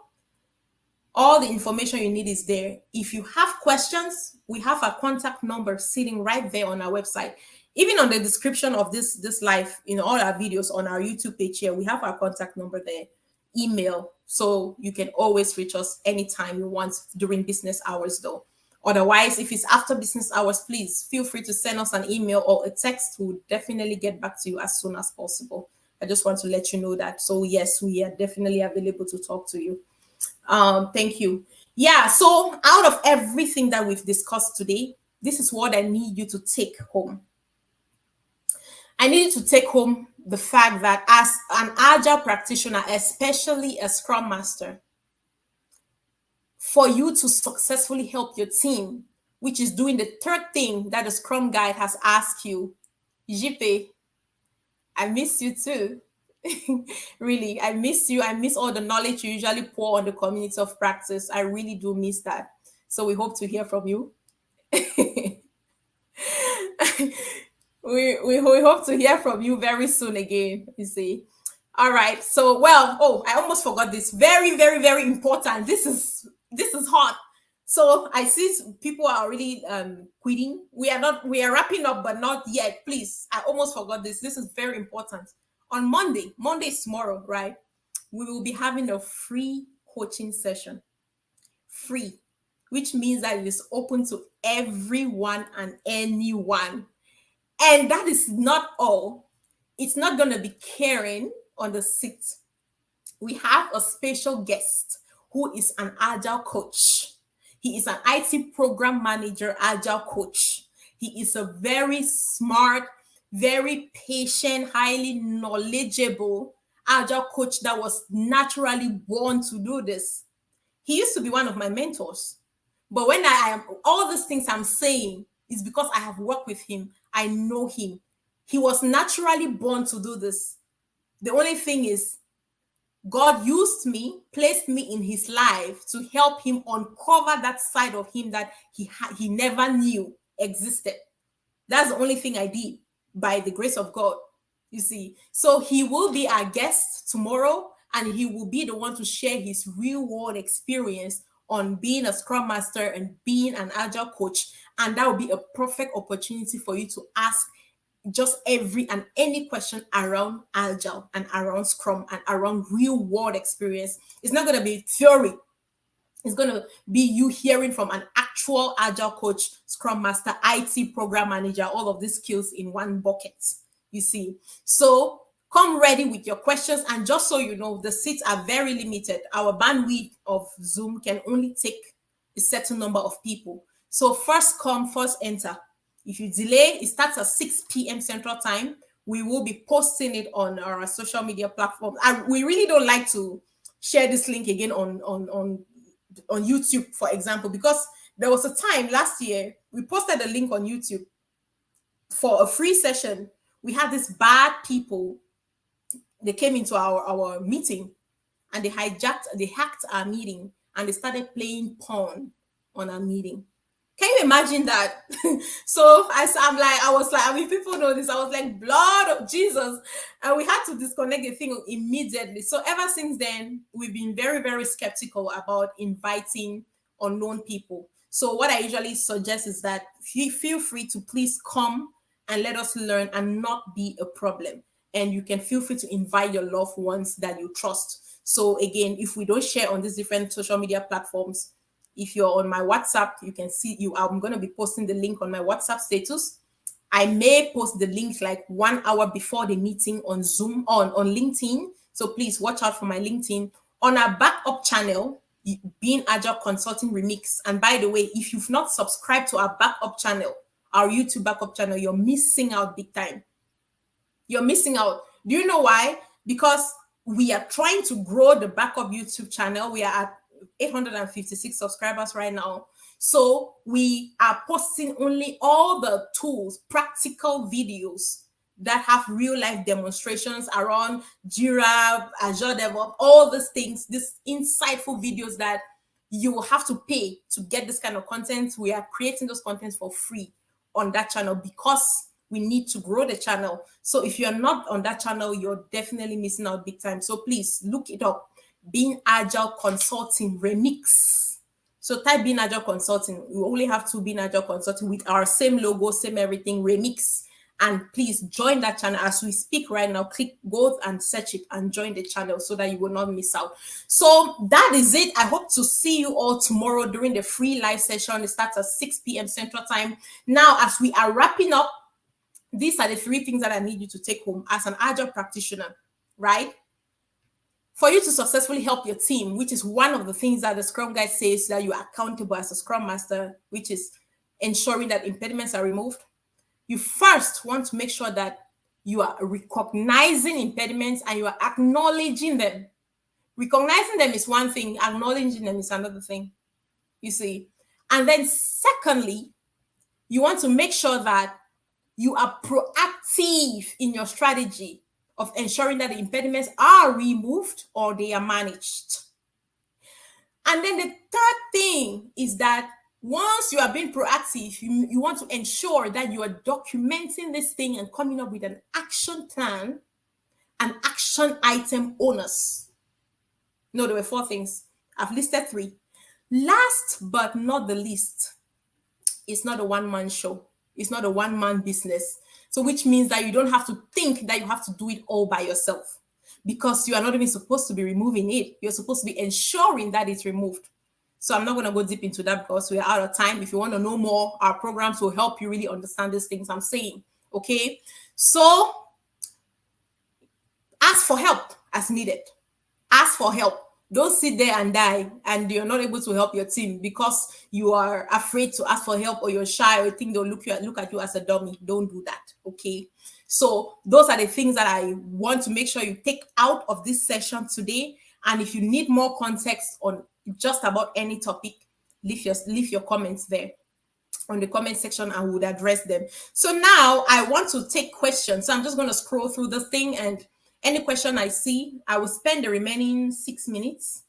All the information you need is there. If you have questions, we have a contact number sitting right there on our website. Even on the description of this live, all our videos on our YouTube page here, we have our contact number there, email. So you can always reach us anytime you want during business hours though. Otherwise, if it's after business hours, please feel free to send us an email or a text. We'll definitely get back to you as soon as possible. I just want to let you know that. So yes, we are definitely available to talk to you. Thank you. Yeah, so out of everything that we've discussed today, this is what I need you to take home. I need you to take home the fact that as an agile practitioner, especially a Scrum Master, for you to successfully help your team, which is doing the third thing that the Scrum Guide has asked you, JP, I miss you too. Really, I miss you. I miss all the knowledge you usually pour on the community of practice. I really do miss that. So we hope to hear from you. we hope to hear from you very soon again, you see. All right. So, well, oh, I almost forgot this. Very, very, very important. This is hot. So I see people are already quitting. We are wrapping up, but not yet. Please, I almost forgot this. This is very important. On Monday is tomorrow, right? We will be having a free coaching session. Free, which means that it is open to everyone and anyone. And that is not all. It's not going to be Karen on the 6th. We have a special guest who is an Agile coach. He is an IT program manager, Agile coach. He is a very smart, very patient, highly knowledgeable Agile coach that was naturally born to do this. He used to be one of my mentors. But when I am, all these things I'm saying is because I have worked with him. I know him. He was naturally born to do this. The only thing is, God used me, placed me in his life to help him uncover that side of him that he never knew existed. That's the only thing I did by the grace of God, you see. So he will be our guest tomorrow, and he will be the one to share his real world experience on being a Scrum Master and being an Agile coach. And that will be a perfect opportunity for you to ask just every and any question around Agile and around Scrum and around real world experience. It's not going to be theory. It's going to be you hearing from an actual Agile coach, Scrum Master, IT program manager, all of these skills in one bucket, you see. So come ready with your questions. And just so you know, the seats are very limited. Our bandwidth of Zoom can only take a certain number of people. So first come, first enter. If you delay, it starts at 6 p.m. Central Time. We will be posting it on our social media platforms. We really don't like to share this link again on YouTube, for example, because there was a time last year we posted a link on YouTube for a free session. We had these bad people. They came into our meeting and they hacked our meeting, and they started playing porn on our meeting. Can you imagine that? So I was like, I mean, people know this. I was like, blood of Jesus. And we had to disconnect the thing immediately. So ever since then, we've been very, very skeptical about inviting unknown people. So what I usually suggest is that feel free to please come and let us learn and not be a problem. And you can feel free to invite your loved ones that you trust. So again, if we don't share on these different social media platforms, if you're on my WhatsApp, you can see I'm going to be posting the link on my WhatsApp status. I may post the link like 1 hour before the meeting on Zoom, on LinkedIn. So please watch out for my LinkedIn. On our backup channel, Being Agile Consulting Remix. And by the way, if you've not subscribed to our backup channel, our YouTube backup channel, you're missing out big time. You're missing out. Do you know why? Because we are trying to grow the backup YouTube channel. We are at 856 subscribers right now. So we are posting only all the tools, practical videos that have real life demonstrations around Youre, Azure DevOps, all these things, these insightful videos that you will have to pay to get this kind of content. We are creating those contents for free on that channel because we need to grow the channel. So if you're not on that channel, you're definitely missing out big time. So please look it up. Being Agile Consulting Remix. So type Being Agile Consulting. We only have 2 Being Agile Consulting with our same logo, same everything, Remix. And please join that channel as we speak right now. Go and search it and join the channel so that you will not miss out. So that is it. I hope to see you all tomorrow during the free live session. It starts at 6 p.m. Central Time. Now, as we are wrapping up, these are the 3 things that I need you to take home as an Agile practitioner, right? For you to successfully help your team, which is one of the things that the Scrum Guide says, that you are accountable as a Scrum Master, which is ensuring that impediments are removed. You first want to make sure that you are recognizing impediments and you are acknowledging them. Recognizing them is one thing, acknowledging them is another thing, you see. And then secondly, you want to make sure that you are proactive in your strategy of ensuring that the impediments are removed or they are managed. And then the third thing is that once you are being proactive, you want to ensure that you are documenting this thing and coming up with an action plan and action item owners. No, there were 4 things. I've listed 3. Last but not the least, it's not a one-man show. It's not a one-man business. So which means that you don't have to think that you have to do it all by yourself, because you are not even supposed to be removing it. You're supposed to be ensuring that it's removed. So I'm not going to go deep into that because we're out of time. If you want to know more, our programs will help you really understand these things I'm saying. Okay. So ask for help as needed. Ask for help. Don't sit there and die and you're not able to help your team because you are afraid to ask for help, or you're shy, or you think they'll look at you as a dummy. Don't do that. Okay. So those are the things that I want to make sure you take out of this session today. And if you need more context on just about any topic, leave your comments there on the comment section and we would address them. So now I want to take questions. So I'm just going to scroll through the thing, and any question I see, I will spend the remaining 6 minutes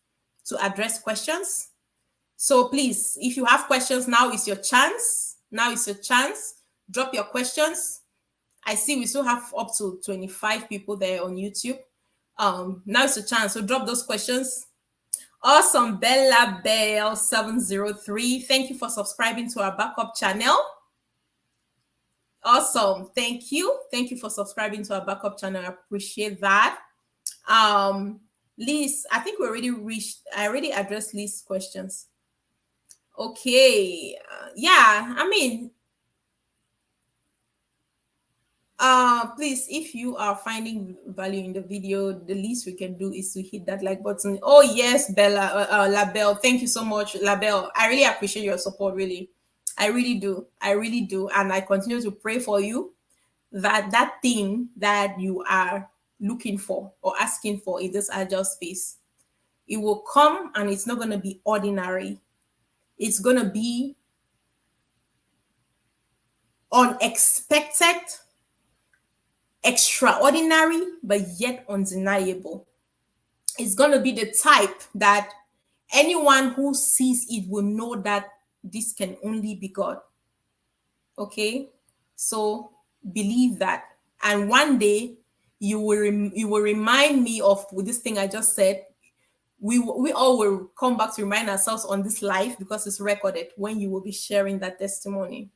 to address questions. So please, if you have questions, now is your chance. Now is your chance. Drop your questions. I see we still have up to 25 people there on YouTube. Now is the chance. So drop those questions. Awesome. Bella Bell 703. Thank you for subscribing to our backup channel. Awesome. Thank you. Thank you for subscribing to our backup channel. I appreciate that. Liz, I think I already addressed Liz's questions. Okay. Yeah, I mean, please, if you are finding value in the video, the least we can do is to hit that like button. Oh yes, Bella, Labelle, thank you so much, Labelle. I really appreciate your support, really. I really do. And I continue to pray for you that thing that you are looking for or asking for in this Agile space, it will come, and it's not going to be ordinary. It's going to be unexpected, extraordinary, but yet undeniable. It's going to be the type that anyone who sees it will know that this can only be God. Okay? So believe that. And one day you will remind me of this thing I just said. We all will come back to remind ourselves on this live, because it's recorded, when you will be sharing that testimony.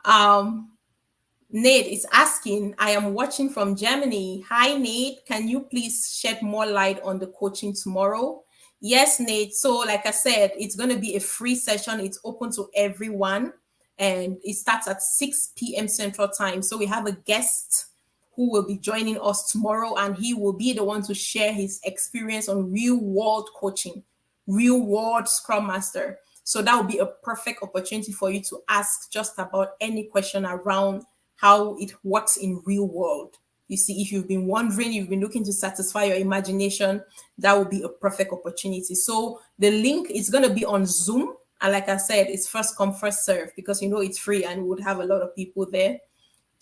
Nate is asking, I am watching from Germany. Hi, Nate. Can you please shed more light on the coaching tomorrow? Yes, Nate. So like I said, it's going to be a free session. It's open to everyone. And it starts at 6 p.m. Central Time. So we have a guest who will be joining us tomorrow, and he will be the one to share his experience on real-world coaching, real-world Scrum Master. So that will be a perfect opportunity for you to ask just about any question around how it works in real world. You see, if you've been wondering, you've been looking to satisfy your imagination, that will be a perfect opportunity. So the link is going to be on Zoom. And like I said, it's first come, first serve, because you know it's free and we would have a lot of people there.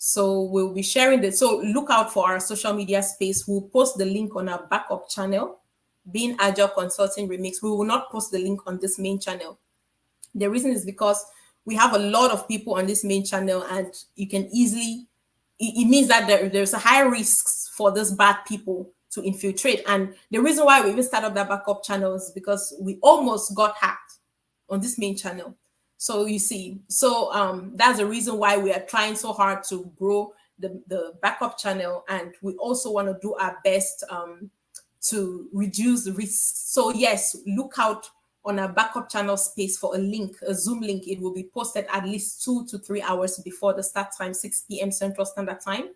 So we'll be sharing this. So look out for our social media space. We'll post the link on our backup channel, Being Agile Consulting Remix. We will not post the link on this main channel. The reason is because we have a lot of people on this main channel, and you can easily, it means that there's a high risk for these bad people to infiltrate. And the reason why we even started up that backup channel is because we almost got hacked on this main channel. So you see, that's the reason why we are trying so hard to grow the backup channel, and we also want to do our best to reduce the risk. So yes, look out on our backup channel space for a link, a Zoom link. It will be posted at least 2 to 3 hours before the start time, 6 p.m. Central Standard Time.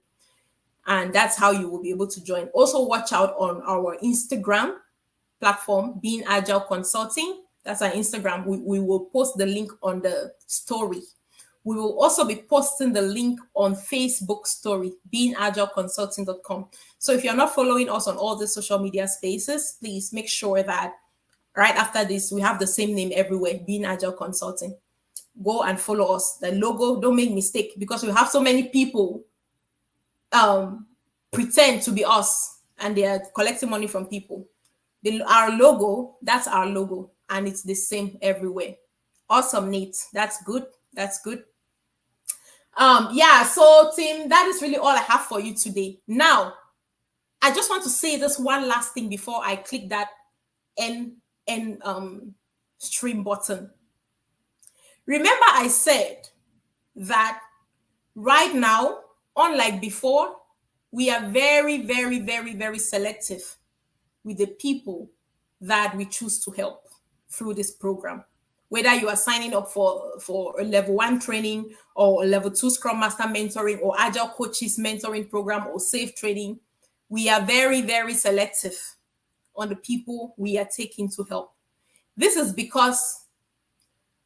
And that's how you will be able to join. Also, watch out on our Instagram platform, Being Agile Consulting. That's our Instagram. We will post the link on the story. We will also be posting the link on Facebook story, beingagileconsulting.com. So if you're not following us on all the social media spaces, please make sure that right after this, we have the same name everywhere, Being Agile Consulting. Go and follow us. The logo, don't make mistake, because we have so many people pretend to be us and they are collecting money from people. Our logo, that's our logo, and it's the same everywhere. Awesome, Nate. That's good. That's good. Yeah, so team, that is really all I have for you today. Now, I just want to say this one last thing before I click that end stream button. Remember, I said that right now, unlike before, we are very, very, very, very selective with the people that we choose to help through this program. Whether you are signing up for a level 1 training or a level 2 Scrum Master mentoring or Agile Coaches mentoring program or SAFE training, we are very, very selective on the people we are taking to help. This is because,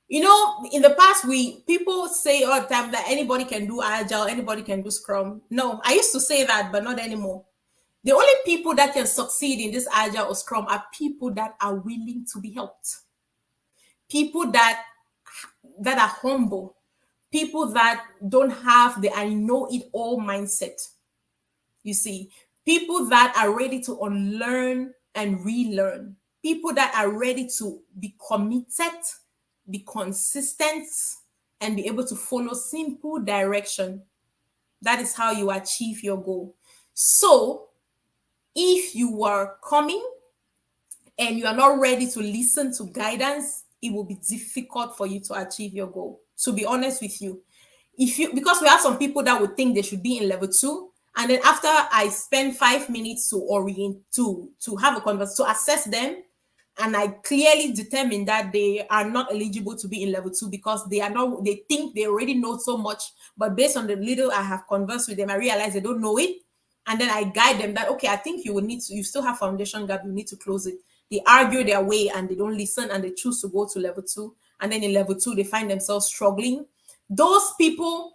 in the past, people say all the time that anybody can do Agile, anybody can do Scrum. No, I used to say that, but not anymore. The only people that can succeed in this Agile or Scrum are people that are willing to be helped. People that are humble. People that don't have the I know it all mindset. You see, people that are ready to unlearn and relearn. People that are ready to be committed, be consistent, and be able to follow simple direction. That is how you achieve your goal. So, if you are coming and you are not ready to listen to guidance, it will be difficult for you to achieve your goal. To be honest with you, because we have some people that would think they should be in level 2, and then after I spend 5 minutes to orient to have a conversation to assess them, and I clearly determine that they are not eligible to be in level 2 because they think they already know so much, but based on the little I have conversed with them, I realize they don't know it. And then I guide them that, okay, I think you still have foundation gap, you need to close it. They argue their way and they don't listen and they choose to go to level 2. And then in level 2, they find themselves struggling. Those people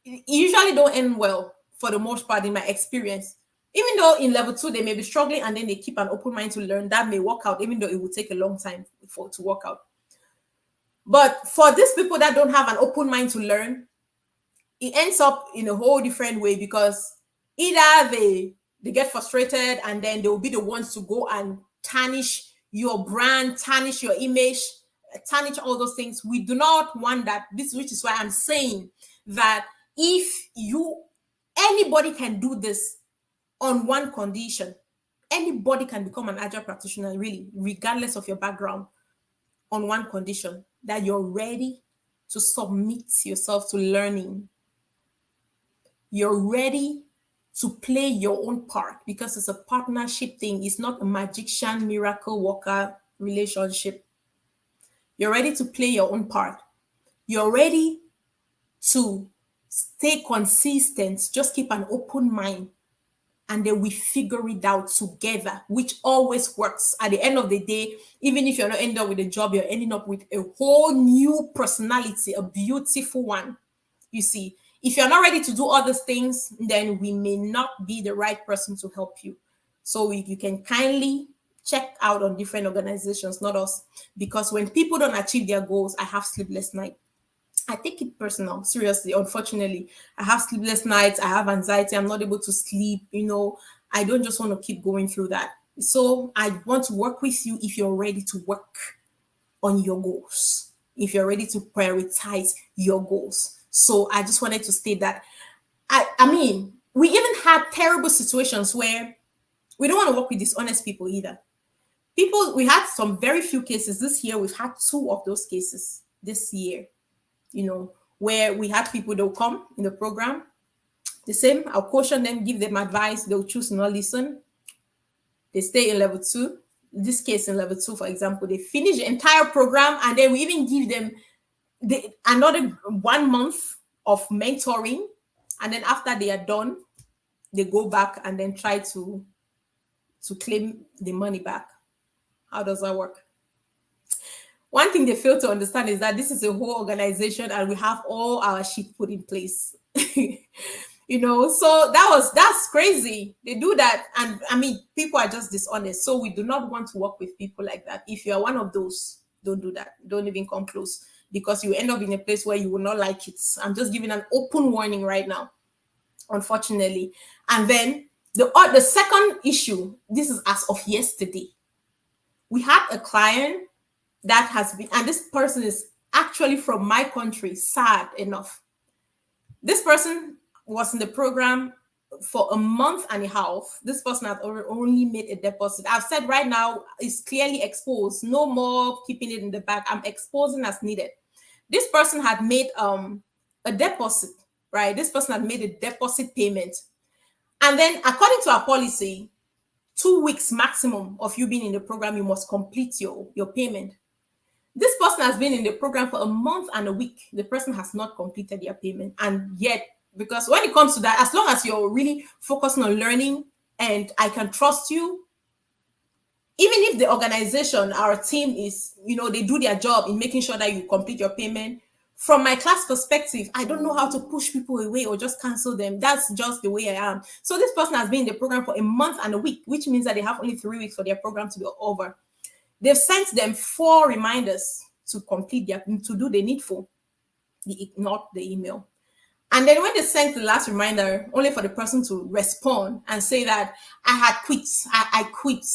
usually don't end well for the most part, in my experience. Even though in level 2, they may be struggling and then they keep an open mind to learn, that may work out, even though it will take a long time to work out. But for these people that don't have an open mind to learn, it ends up in a whole different way, because either they get frustrated and then they will be the ones to go and tarnish your brand, tarnish your image, tarnish all those things. We do not want that. Which is why I'm saying that anybody can do this on one condition. Anybody can become an Agile practitioner, really, regardless of your background, on one condition: that you're ready to submit yourself to learning. You're ready to play your own part, because it's a partnership thing. It's not a magician, miracle worker relationship. You're ready to play your own part. You're ready to stay consistent. Just keep an open mind, and then we figure it out together, which always works. At the end of the day, even if you're not ending up with a job, you're ending up with a whole new personality, a beautiful one. You see, if you're not ready to do all these things, then we may not be the right person to help you. So you can kindly check out on different organizations, not us, because when people don't achieve their goals, I have sleepless nights. I take it personal, seriously. Unfortunately, I have sleepless nights. I have anxiety. I'm not able to sleep. I don't just want to keep going through that. So I want to work with you if you're ready to work on your goals, if you're ready to prioritize your goals. So I just wanted to state that. I mean, we even had terrible situations where we don't want to work with dishonest people either. We had some very few cases this year. We've had 2 of those cases this year. where we had people, they'll come in the program. The same, I'll caution them, give them advice, they'll choose to not listen. They stay in level 2. In this case, in level 2, for example, they finish the entire program, and then we even give them another 1 month of mentoring. And then after they are done, they go back and then try to claim the money back. How does that work? One thing they fail to understand is that this is a whole organization and we have all our shit put in place. So that's crazy. They do that. And I mean, people are just dishonest. So we do not want to work with people like that. If you are one of those, don't do that. Don't even come close, because you end up in a place where you will not like it. I'm just giving an open warning right now, unfortunately. And then the second issue, this is as of yesterday. We had a client that has been, and this person is actually from my country, sad enough. This person was in the program for a month and a half. This person had only made a deposit. I've said right now, it's clearly exposed. No more keeping it in the back. I'm exposing as needed. This person had made a deposit, right? This person had made a deposit payment. And then according to our policy, 2 weeks maximum of you being in the program, you must complete your payment. This person has been in the program for a month and a week. The person has not completed their payment. And yet, because when it comes to that, as long as you're really focusing on learning and I can trust you, even if the organization, our team is, they do their job in making sure that you complete your payment, from my class perspective, I don't know how to push people away or just cancel them. That's just the way I am. So this person has been in the program for a month and a week, which means that they have only 3 weeks for their program to be over. They've sent them 4 reminders to do the needful. They ignored the email. And then when they sent the last reminder, only for the person to respond and say that I had quit, I quit,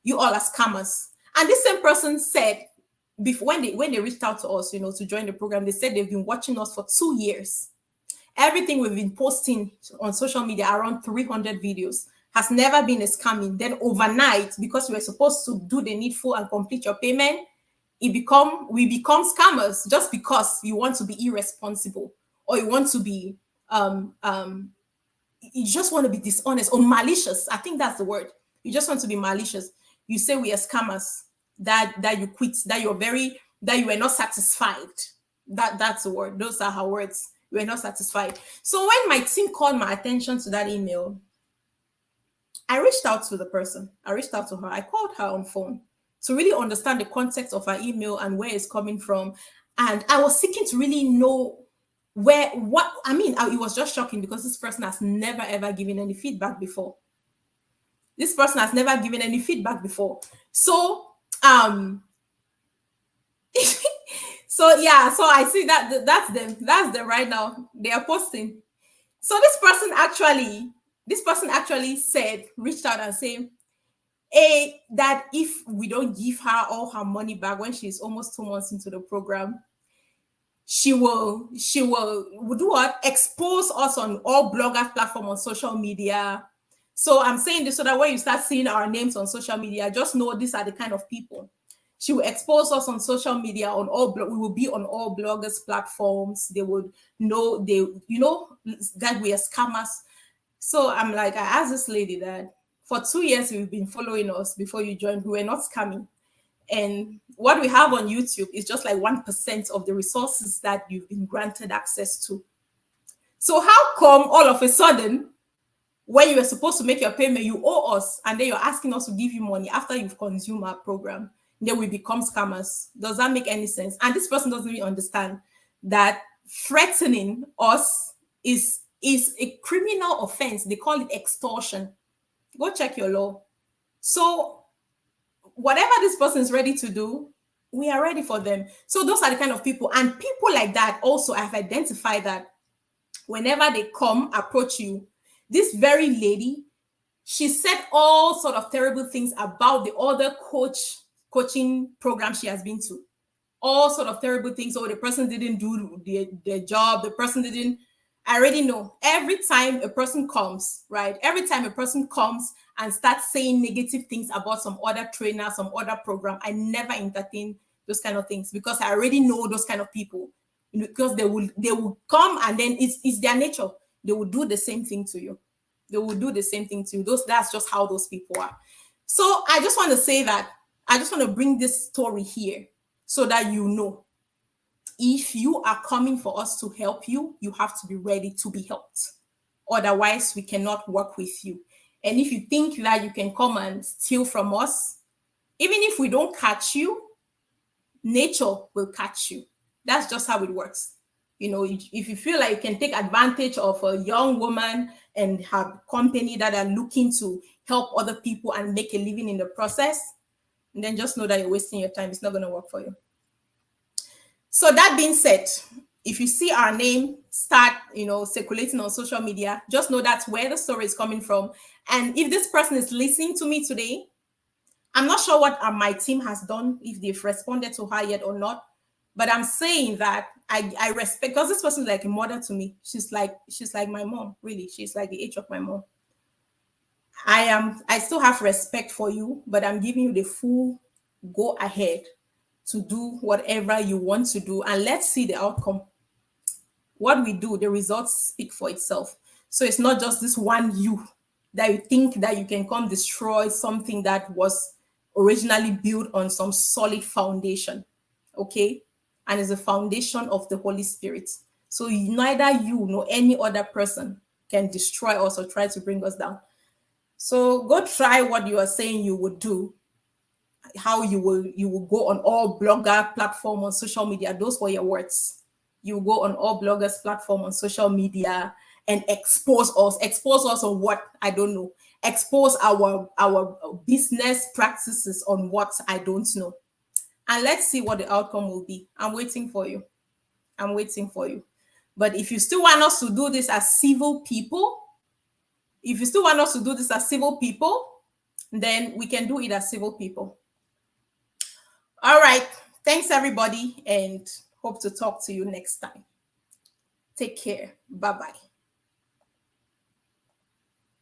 you all are scammers. And this same person said, before when they reached out to us, to join the program, they said they've been watching us for 2 years. Everything we've been posting on social media, around 300 videos, has never been a scamming. Then overnight, because we were supposed to do the needful and complete your payment, we become scammers just because you want to be irresponsible, or you want to be you just want to be dishonest or malicious. I think that's the word. You just want to be malicious. You say we are scammers, that you quit, that you were not satisfied. That's the word. Those are her words. You were not satisfied. So when my team called my attention to that email, I reached out to the person. I reached out to her. I called her on phone to really understand the context of her email and where it's coming from. And I was seeking to really know it was just shocking because this person has never, ever given any feedback before. This person has never given any feedback before. So, so I see that's them. That's them right now. They are posting. So this person actually reached out and said, that if we don't give her all her money back when she's almost 2 months into the program, she will do what? Expose us on all bloggers platform on social media. So I'm saying this so that when you start seeing our names on social media, just know these are the kind of people. She will expose us on social media we will be on all bloggers platforms. They would know that we are scammers. So I'm like, I asked this lady that for 2 years you've been following us before you joined. We were not scamming. And what we have on YouTube is just like 1% of the resources that you've been granted access to. So how come all of a sudden, when you were supposed to make your payment, you owe us, and then you're asking us to give you money after you've consumed our program? Then we become scammers. Does that make any sense? And this person doesn't really understand that threatening us is a criminal offense. They call it extortion. Go check your law. So whatever this person is ready to do, we are ready for them. So those are the kind of people. And people like that also, I've identified that whenever they approach you, this very lady, she said all sort of terrible things about the other coaching program she has been to. All sort of terrible things. Oh, the person didn't do their job. The person didn't. I already know. Every time a person comes, right? Every time a person comes and starts saying negative things about some other trainer, some other program, I never entertain those kind of things, because I already know those kind of people. Because they will come, and then it's their nature. They will do the same thing to you. They will do the same thing to you. That's just how those people are. So I just want to say that I just want to bring this story here so that you know, if you are coming for us to help you, you have to be ready to be helped. Otherwise, we cannot work with you. And if you think that you can come and steal from us, even if we don't catch you, nature will catch you. That's just how it works. If you feel like you can take advantage of a young woman and have company that are looking to help other people and make a living in the process, then just know that you're wasting your time. It's not going to work for you. So that being said, if you see our name start, circulating on social media, just know that's where the story is coming from. And if this person is listening to me today, I'm not sure what my team has done, if they've responded to her yet or not. But I'm saying that I respect, because this person is like a mother to me. She's like my mom, really. She's like the age of my mom. I still have respect for you, but I'm giving you the full go ahead to do whatever you want to do, and let's see the outcome. What we do, the results speak for itself. So it's not just this one you that you think that you can come destroy something that was originally built on some solid foundation. Okay? And it's the foundation of the Holy Spirit. So neither you nor any other person can destroy us or try to bring us down. So go try what you are saying you would do. How you will go on all blogger platform on social media. Those were your words. You go on all bloggers platform on social media and expose us on what I don't know. Expose our business practices on what I don't know. And let's see what the outcome will be. I'm waiting for you. But if you still want us to do this as civil people, then we can do it as civil people. All right. Thanks, everybody, and hope to talk to you next time. Take care. Bye-bye.